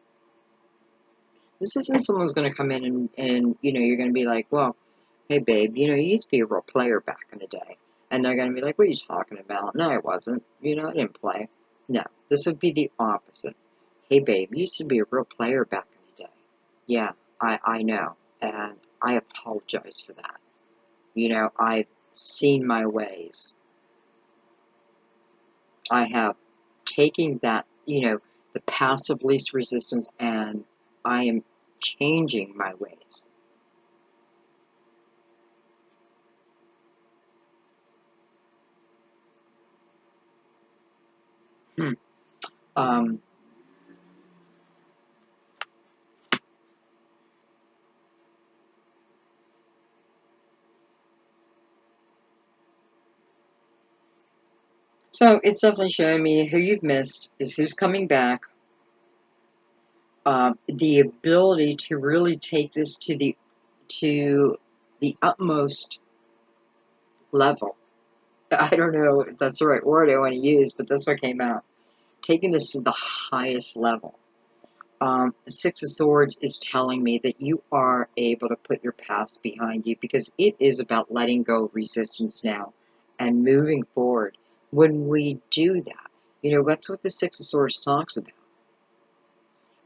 this isn't someone who's going to come in and you're going to be like, well, hey, babe, you used to be a real player back in the day. And they're going to be like, what are you talking about? No, I wasn't. I didn't play. No, this would be the opposite. Hey, babe, you used to be a real player back in the day. Yeah, I know. And I apologize for that. I've seen my ways. I have taken that, the path of least resistance, and I am changing my ways. Um, so it's definitely showing me who you've missed is who's coming back. The ability to really take this to the utmost level. I don't know if that's the right word I want to use, but that's what came out. Taking this to the highest level. Six of Swords is telling me that you are able to put your past behind you because it is about letting go of resistance now and moving forward. When we do that, that's what the Six of Swords talks about.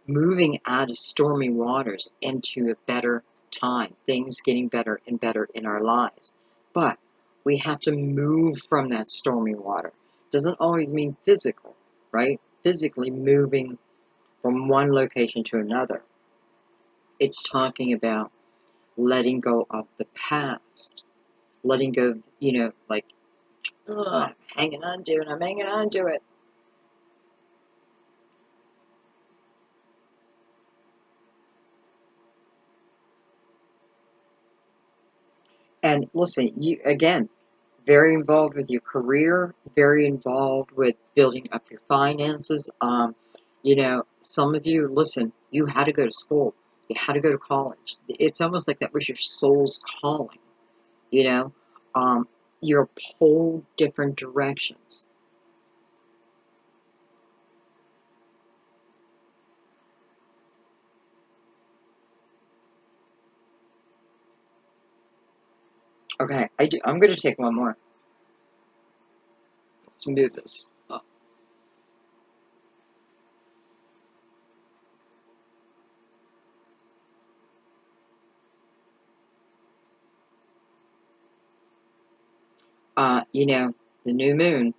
Moving out of stormy waters into a better time, things getting better and better in our lives. But we have to move from that stormy water. Doesn't always mean physical, right? Physically moving from one location to another. It's talking about letting go of the past, letting go, like, oh, I'm hanging on to it, I'm hanging on to it. And listen, you, again, very involved with your career, very involved with building up your finances. Some of you, listen, you had to go to school, you had to go to college. It's almost like that was your soul's calling, you know. You're pulled different directions. Okay, I'm going to take one more. Let's move this up. The new moon,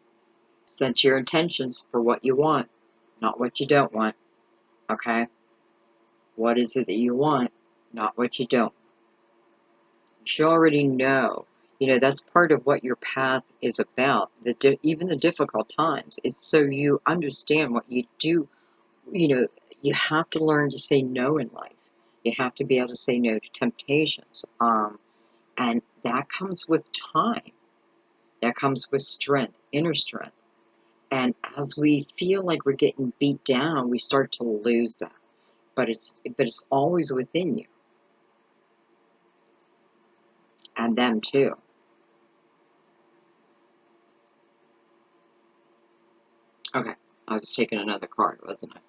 set your intentions for what you want, not what you don't want, okay? What is it that you want, not what you don't. You should already know. That's part of what your path is about. Even the difficult times is so you understand what you do. You know, you have to learn to say no in life. You have to be able to say no to temptations. And that comes with time. That comes with strength, inner strength. And as we feel like we're getting beat down, we start to lose that. But it's always within you and them too. Okay, I was taking another card, wasn't I?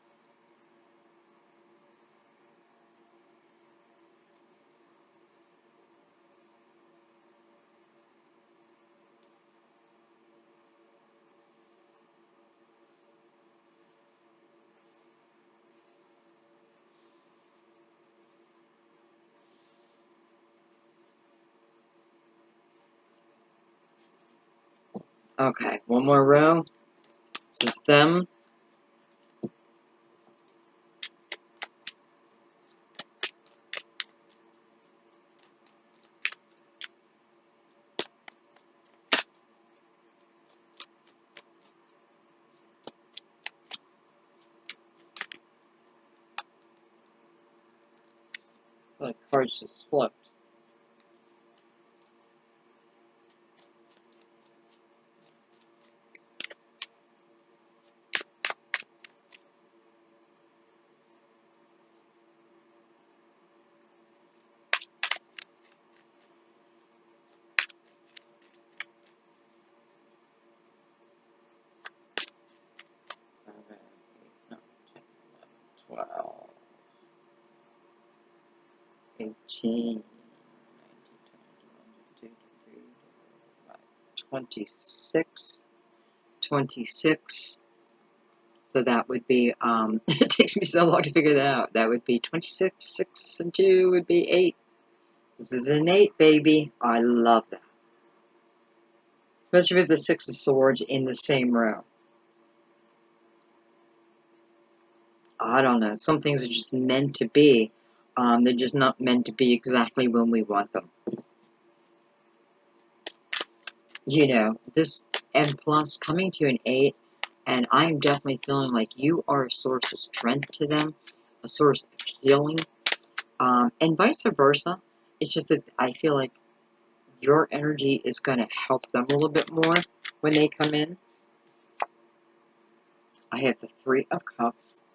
Okay, one more row. This is them. The cards just flipped. Seven, 8, 9, 10, 11, 12, 18, 19, 20, 26. 26. So that would be, it takes me so long to figure that out. That would be 26, 6 and 2 would be 8. This is an 8, baby. I love that. Especially with the Six of Swords in the same row. I don't know. Some things are just meant to be. They're just not meant to be exactly when we want them. This, and plus coming to an 8, and I'm definitely feeling like you are a source of strength to them, a source of healing, and vice versa. It's just that I feel like your energy is going to help them a little bit more when they come in. I have the Three of Cups.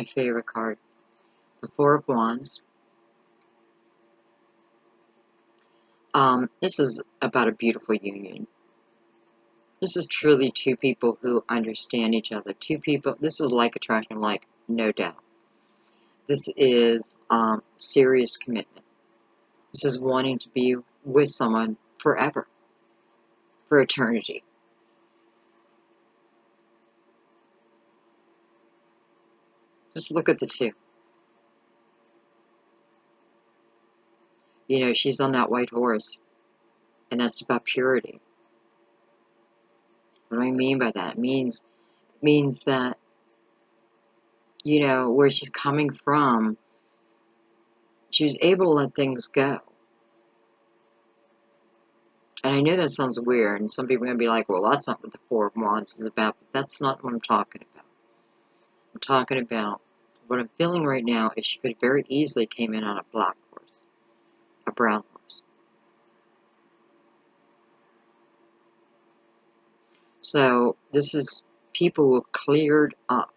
my favorite card. The Four of Wands. This is about a beautiful union. This is truly two people who understand each other. Two people, this is like attraction, like, no doubt. This is serious commitment. This is wanting to be with someone forever, for eternity. Just look at the two. You know, she's on that white horse, and that's about purity. What do I mean by that? It means that, you know, where she's coming from, she was able to let things go. And I know that sounds weird, and some people are going to be like, well, that's not what the Four of Wands is about, but that's not what I'm talking about. I'm talking about, what I'm feeling right now is she could very easily came in on a black horse, a brown horse. So, this is people who have cleared up,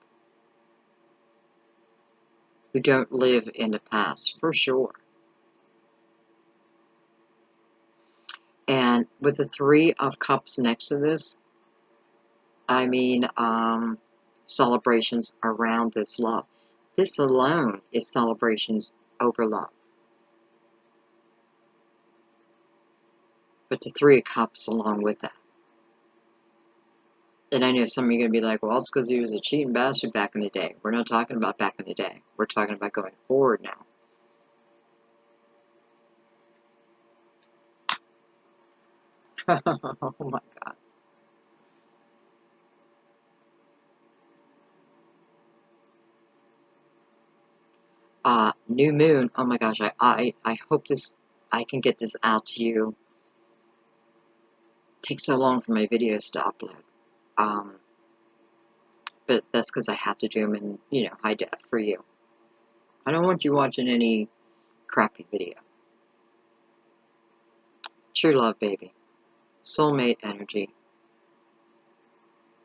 who don't live in the past, for sure. And with the Three of Cups next to this, I mean, celebrations around this love. This alone is celebrations over love. But the Three of Cups along with that. And I know some of you are going to be like, well, it's because he was a cheating bastard back in the day. We're not talking about back in the day. We're talking about going forward now. Oh my God. New moon. Oh my gosh. I hope I can get this out to you. It takes so long for my videos to upload. But that's because I have to do them in, you know, high def for you. I don't want you watching any crappy video. True love, baby. Soulmate energy.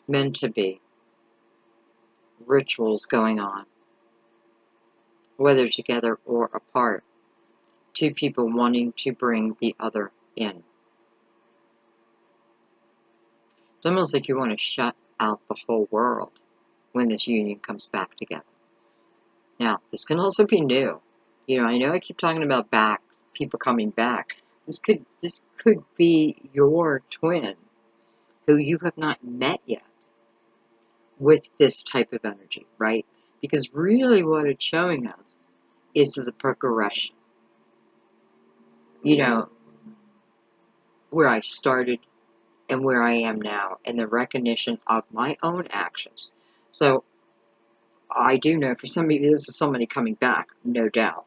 Meant to be. Rituals going on. Whether together or apart. Two people wanting to bring the other in. It's almost like you want to shut out the whole world when this union comes back together. Now, this can also be new. You know, I know I keep talking about people coming back. This could be your twin who you have not met yet with this type of energy, right? Because really what it's showing us is the progression. You know, where I started and where I am now, and the recognition of my own actions. So, I do know for some people this is somebody coming back, no doubt.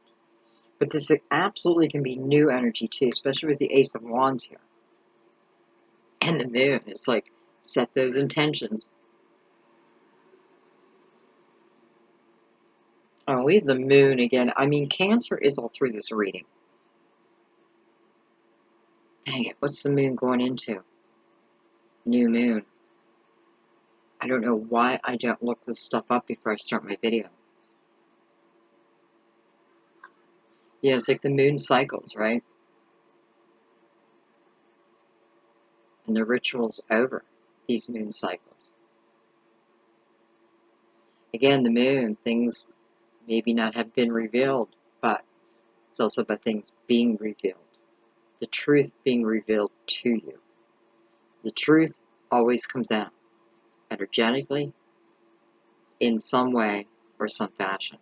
But this absolutely can be new energy too, especially with the Ace of Wands here. And the moon. It's like, set those intentions. Oh, we have the moon again. I mean, Cancer is all through this reading. Dang it, what's the moon going into? New moon. I don't know why I don't look this stuff up before I start my video. Yeah, it's like the moon cycles, right? And the ritual's over, these moon cycles. Again, the moon, things maybe not have been revealed, but it's also about things being revealed. The truth being revealed to you. The truth always comes out, energetically, in some way or some fashion.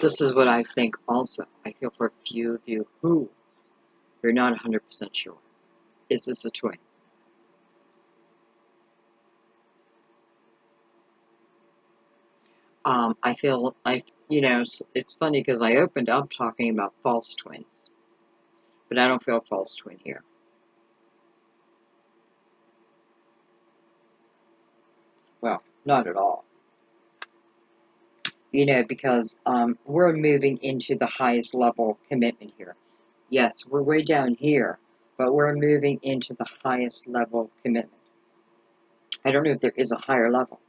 This is what I think also. I feel for a few of you who you're not 100% sure. Is this a twin? I feel you know, it's funny because I opened up talking about false twins, but I don't feel a false twin here. Well, not at all. You know, because we're moving into the highest level of commitment here. Yes, we're way down here, but we're moving into the highest level of commitment. I don't know if there is a higher level.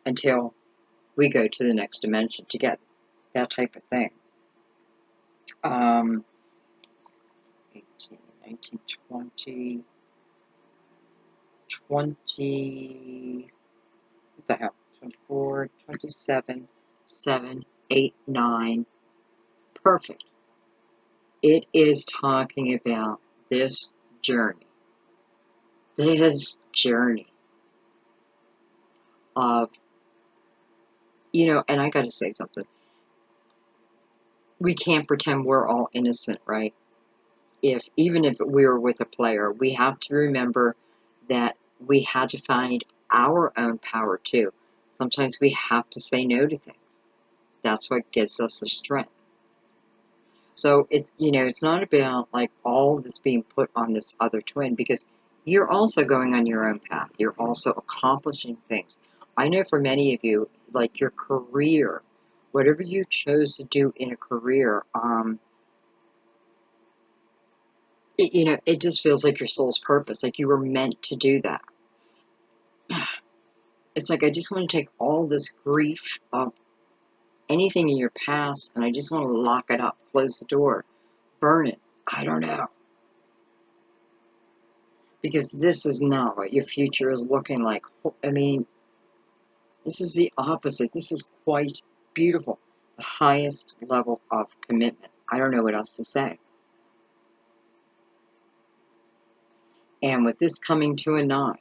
until we go to the next dimension together. That type of thing. 18, 19, 20, 20, what the hell? 24, 27, 7, 8, 9. Perfect. It is talking about this journey. This journey of, and I got to say something. We can't pretend we're all innocent, right? Even if we were with a player, we have to remember that we had to find our own power too. Sometimes we have to say no to things. That's what gives us the strength. So it's not about like all this being put on this other twin, because you're also going on your own path. You're also accomplishing things. I know for many of you, like your career, whatever you chose to do in a career, it just feels like your soul's purpose, like you were meant to do that. It's like I just want to take all this grief of anything in your past, and I just want to lock it up, close the door, burn it. I don't know. Because this is not what your future is looking like. I mean, this is the opposite. This is quite beautiful. The highest level of commitment. I don't know what else to say. And with this coming to a 9,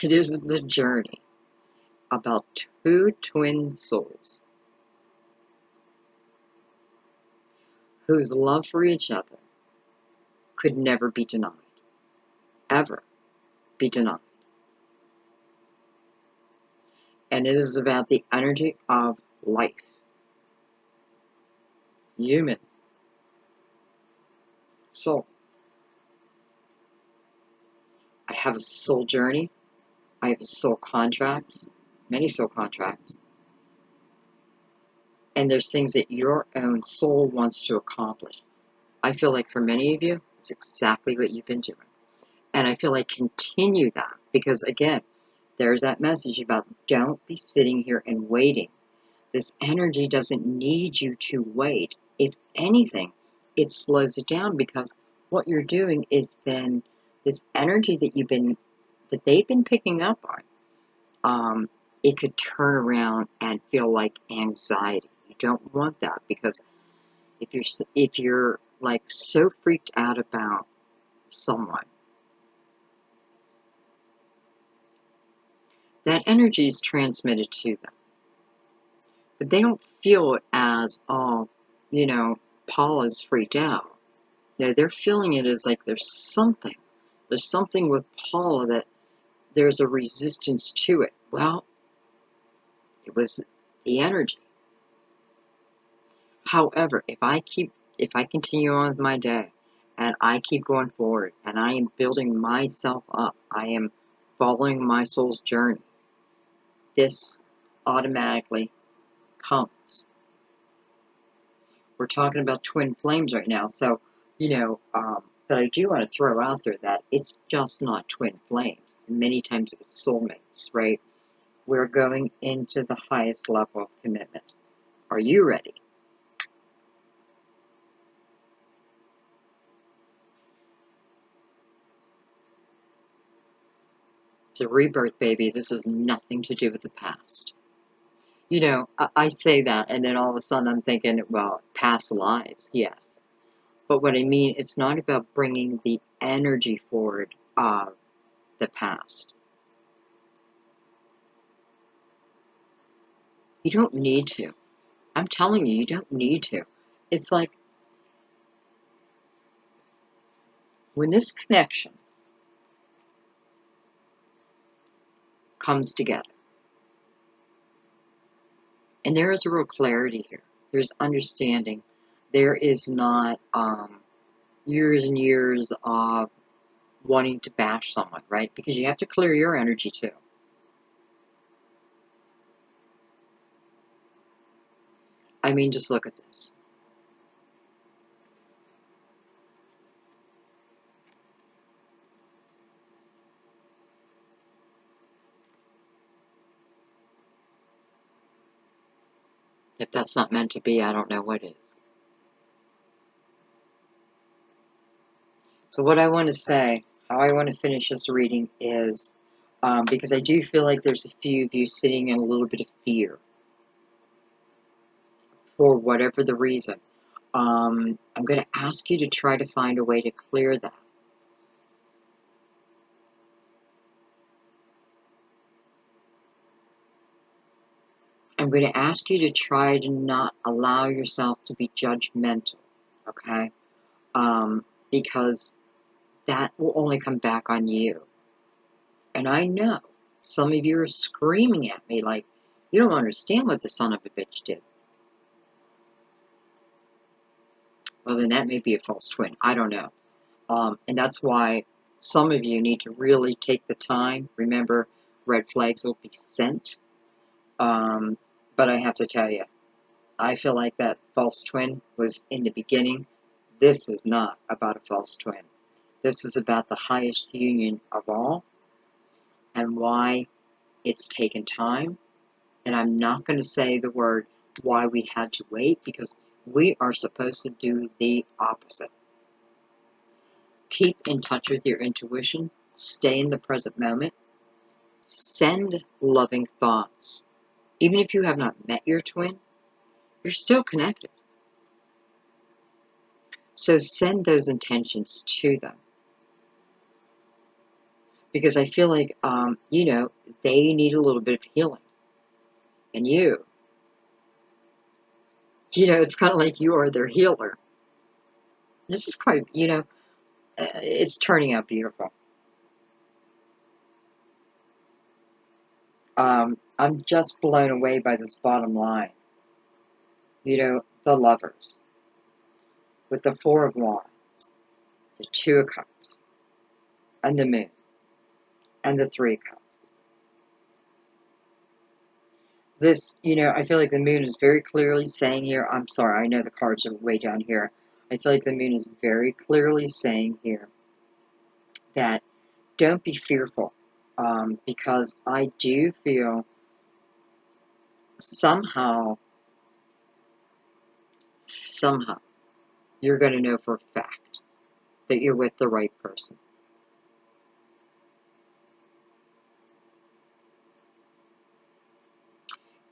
it is the journey about two twin souls whose love for each other could never be denied. Ever be denied. And it is about the energy of life. Human soul. I have a soul journey. I have soul contracts, many soul contracts. And there's things that your own soul wants to accomplish. I feel like for many of you, it's exactly what you've been doing. And I feel like continue that, because again, there's that message about don't be sitting here and waiting. This energy doesn't need you to wait. If anything, it slows it down, because what you're doing is then this energy that they've been picking up on, it could turn around and feel like anxiety. You don't want that, because if you're like so freaked out about someone, that energy is transmitted to them. But they don't feel it as, Paula's freaked out. No, they're feeling it as like there's something. There's something with Paula that there's a resistance to it. Well, it was the energy. However, if I continue on with my day and I keep going forward and I am building myself up, I am following my soul's journey, this automatically comes. We're talking about twin flames right now, so, but I do want to throw out there that it's just not twin flames. Many times it's soulmates, right? We're going into the highest level of commitment. Are you ready? It's a rebirth, baby. This has nothing to do with the past. I say that, and then all of a sudden I'm thinking, well, past lives, yes. But what I mean, it's not about bringing the energy forward of the past. You don't need to. I'm telling you, you don't need to. It's like when this connection comes together, and there is a real clarity here. There's understanding. There is not years and years of wanting to bash someone, right? Because you have to clear your energy too. I mean, just look at this. If that's not meant to be, I don't know what is. So what I want to say, how I want to finish this reading is, because I do feel like there's a few of you sitting in a little bit of fear for whatever the reason. I'm going to ask you to try to find a way to clear that. I'm going to ask you to try to not allow yourself to be judgmental, okay? Because that will only come back on you. And I know some of you are screaming at me like, you don't understand what the son of a bitch did. Well, then that may be a false twin. I don't know. And that's why some of you need to really take the time. Remember, red flags will be sent. But I have to tell you, I feel like that false twin was in the beginning. This is not about a false twin. This is about the highest union of all and why it's taken time. And I'm not going to say the word why we had to wait, because we are supposed to do the opposite. Keep in touch with your intuition. Stay in the present moment. Send loving thoughts. Even if you have not met your twin, you're still connected. So send those intentions to them. Because I feel like, they need a little bit of healing. And it's kind of like you are their healer. This is quite, it's turning out beautiful. I'm just blown away by this bottom line. The lovers with the Four of Wands, the Two of Cups, and the Moon, and the Three of Cups. This, I feel like the Moon is very clearly saying here, I'm sorry, I know the cards are way down here. I feel like the Moon is very clearly saying here that don't be fearful, because I do feel somehow, you're going to know for a fact that you're with the right person.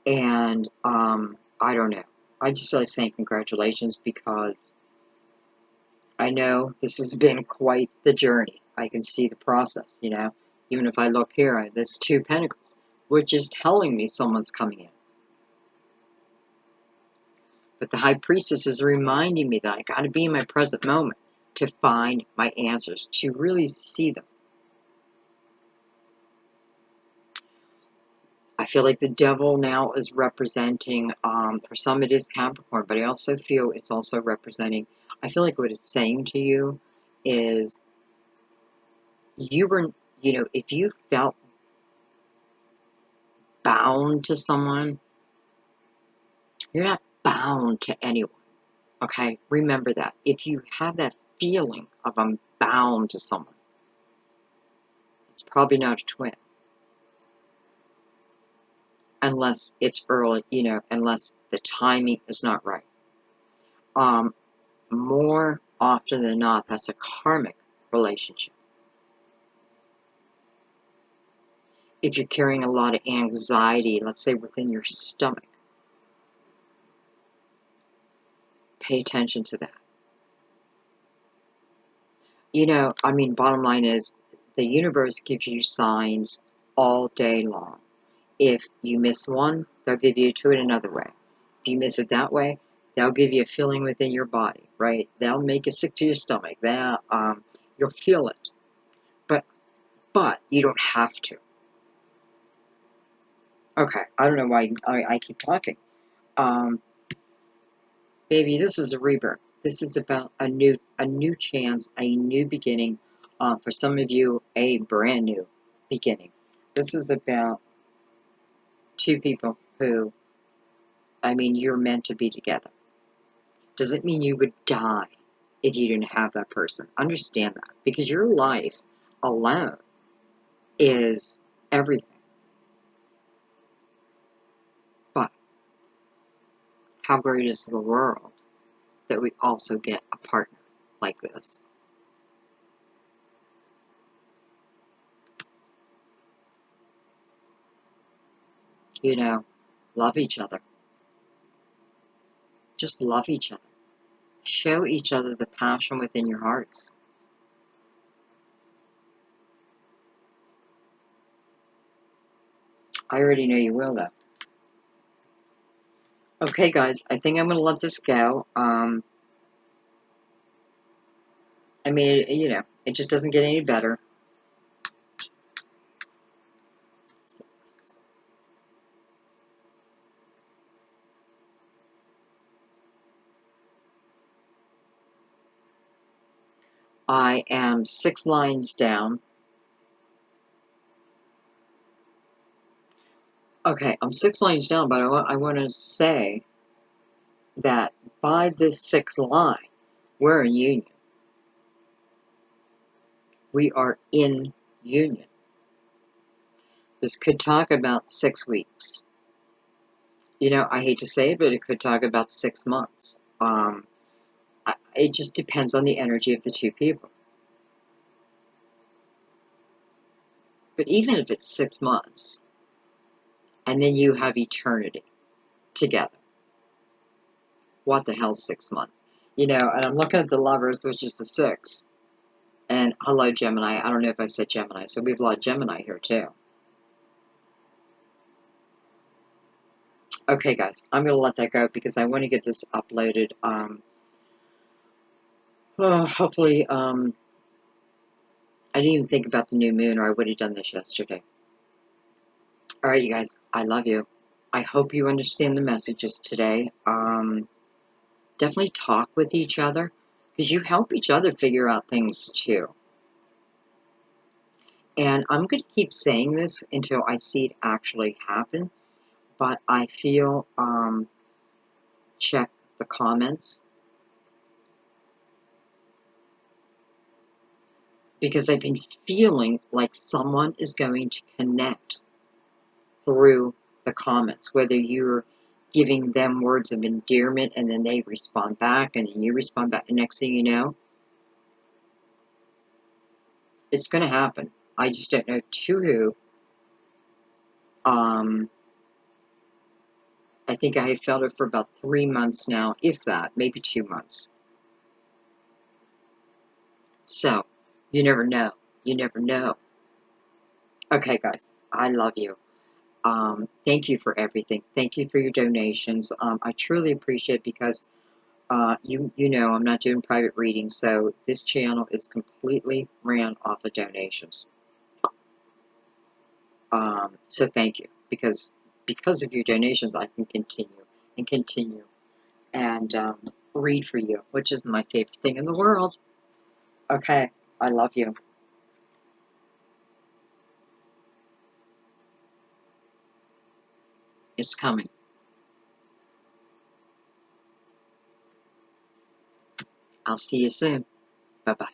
And I don't know. I just feel like saying congratulations, because I know this has been quite the journey. I can see the process, Even if I look here, there's Two Pentacles, which is telling me someone's coming in. But the High Priestess is reminding me that I got to be in my present moment to find my answers, to really see them. I feel like the Devil now is representing, for some it is Capricorn, but I also feel it's also representing, I feel like what it's saying to you is you were, if you felt bound to someone, you're not bound to anyone, okay? Remember that. If you have that feeling of I'm bound to someone, it's probably not a twin. Unless it's early, unless the timing is not right. More often than not, that's a karmic relationship. If you're carrying a lot of anxiety, let's say within your stomach, pay attention to that. Bottom line is, the universe gives you signs all day long. If you miss one, they'll give you two in another way. If you miss it that way, they'll give you a feeling within your body, right? They'll make you sick to your stomach. You'll feel it. But you don't have to. Okay, I don't know why I keep talking. Baby, this is a rebirth. This is about a new chance, a new beginning. For some of you, a brand new beginning. This is about two people who, you're meant to be together. Doesn't mean you would die if you didn't have that person. Understand that, because your life alone is everything. But How great is the world that we also get a partner like this? You know, love each other. Just love each other. Show each other the passion within your hearts. I already know you will, though. Okay, guys, I think I'm going to let this go. I mean, you know, it just doesn't get any better. 6. I am 6 lines down. Okay, I'm 6 lines down, but I want to say that by this 6th line, we're in union. We are in union. This could talk about 6 weeks. You know, I hate to say it, but it could talk about 6 months. It just depends on the energy of the two people. But even if it's 6 months, and then you have eternity together, what the hell's 6 months? You know, and I'm looking at the lovers, which is the 6. And hello, Gemini. I don't know if I said Gemini, so we have a lot of Gemini here, too. Okay, guys, I'm going to let that go because I want to get this uploaded. Hopefully, I didn't even think about the new moon, or I would have done this yesterday. All right, you guys, I love you. I hope you understand the messages today. Definitely talk with each other because you help each other figure out things too. And I'm going to keep saying this until I see it actually happen. But I feel, check the comments because I've been feeling like someone is going to connect through the comments, whether you're giving them words of endearment and then they respond back and then you respond back. And next thing you know, it's going to happen. I just don't know to who. I think I have felt it for about 3 months now, if that, maybe 2 months. So, you never know. You never know. Okay, guys, I love you. Thank you for everything. Thank you for your donations. I truly appreciate it because you know I'm not doing private readings, so this channel is completely ran off of donations. So thank you because of your donations, I can continue and read for you, which is my favorite thing in the world. Okay, I love you. It's coming. I'll see you soon. Bye bye.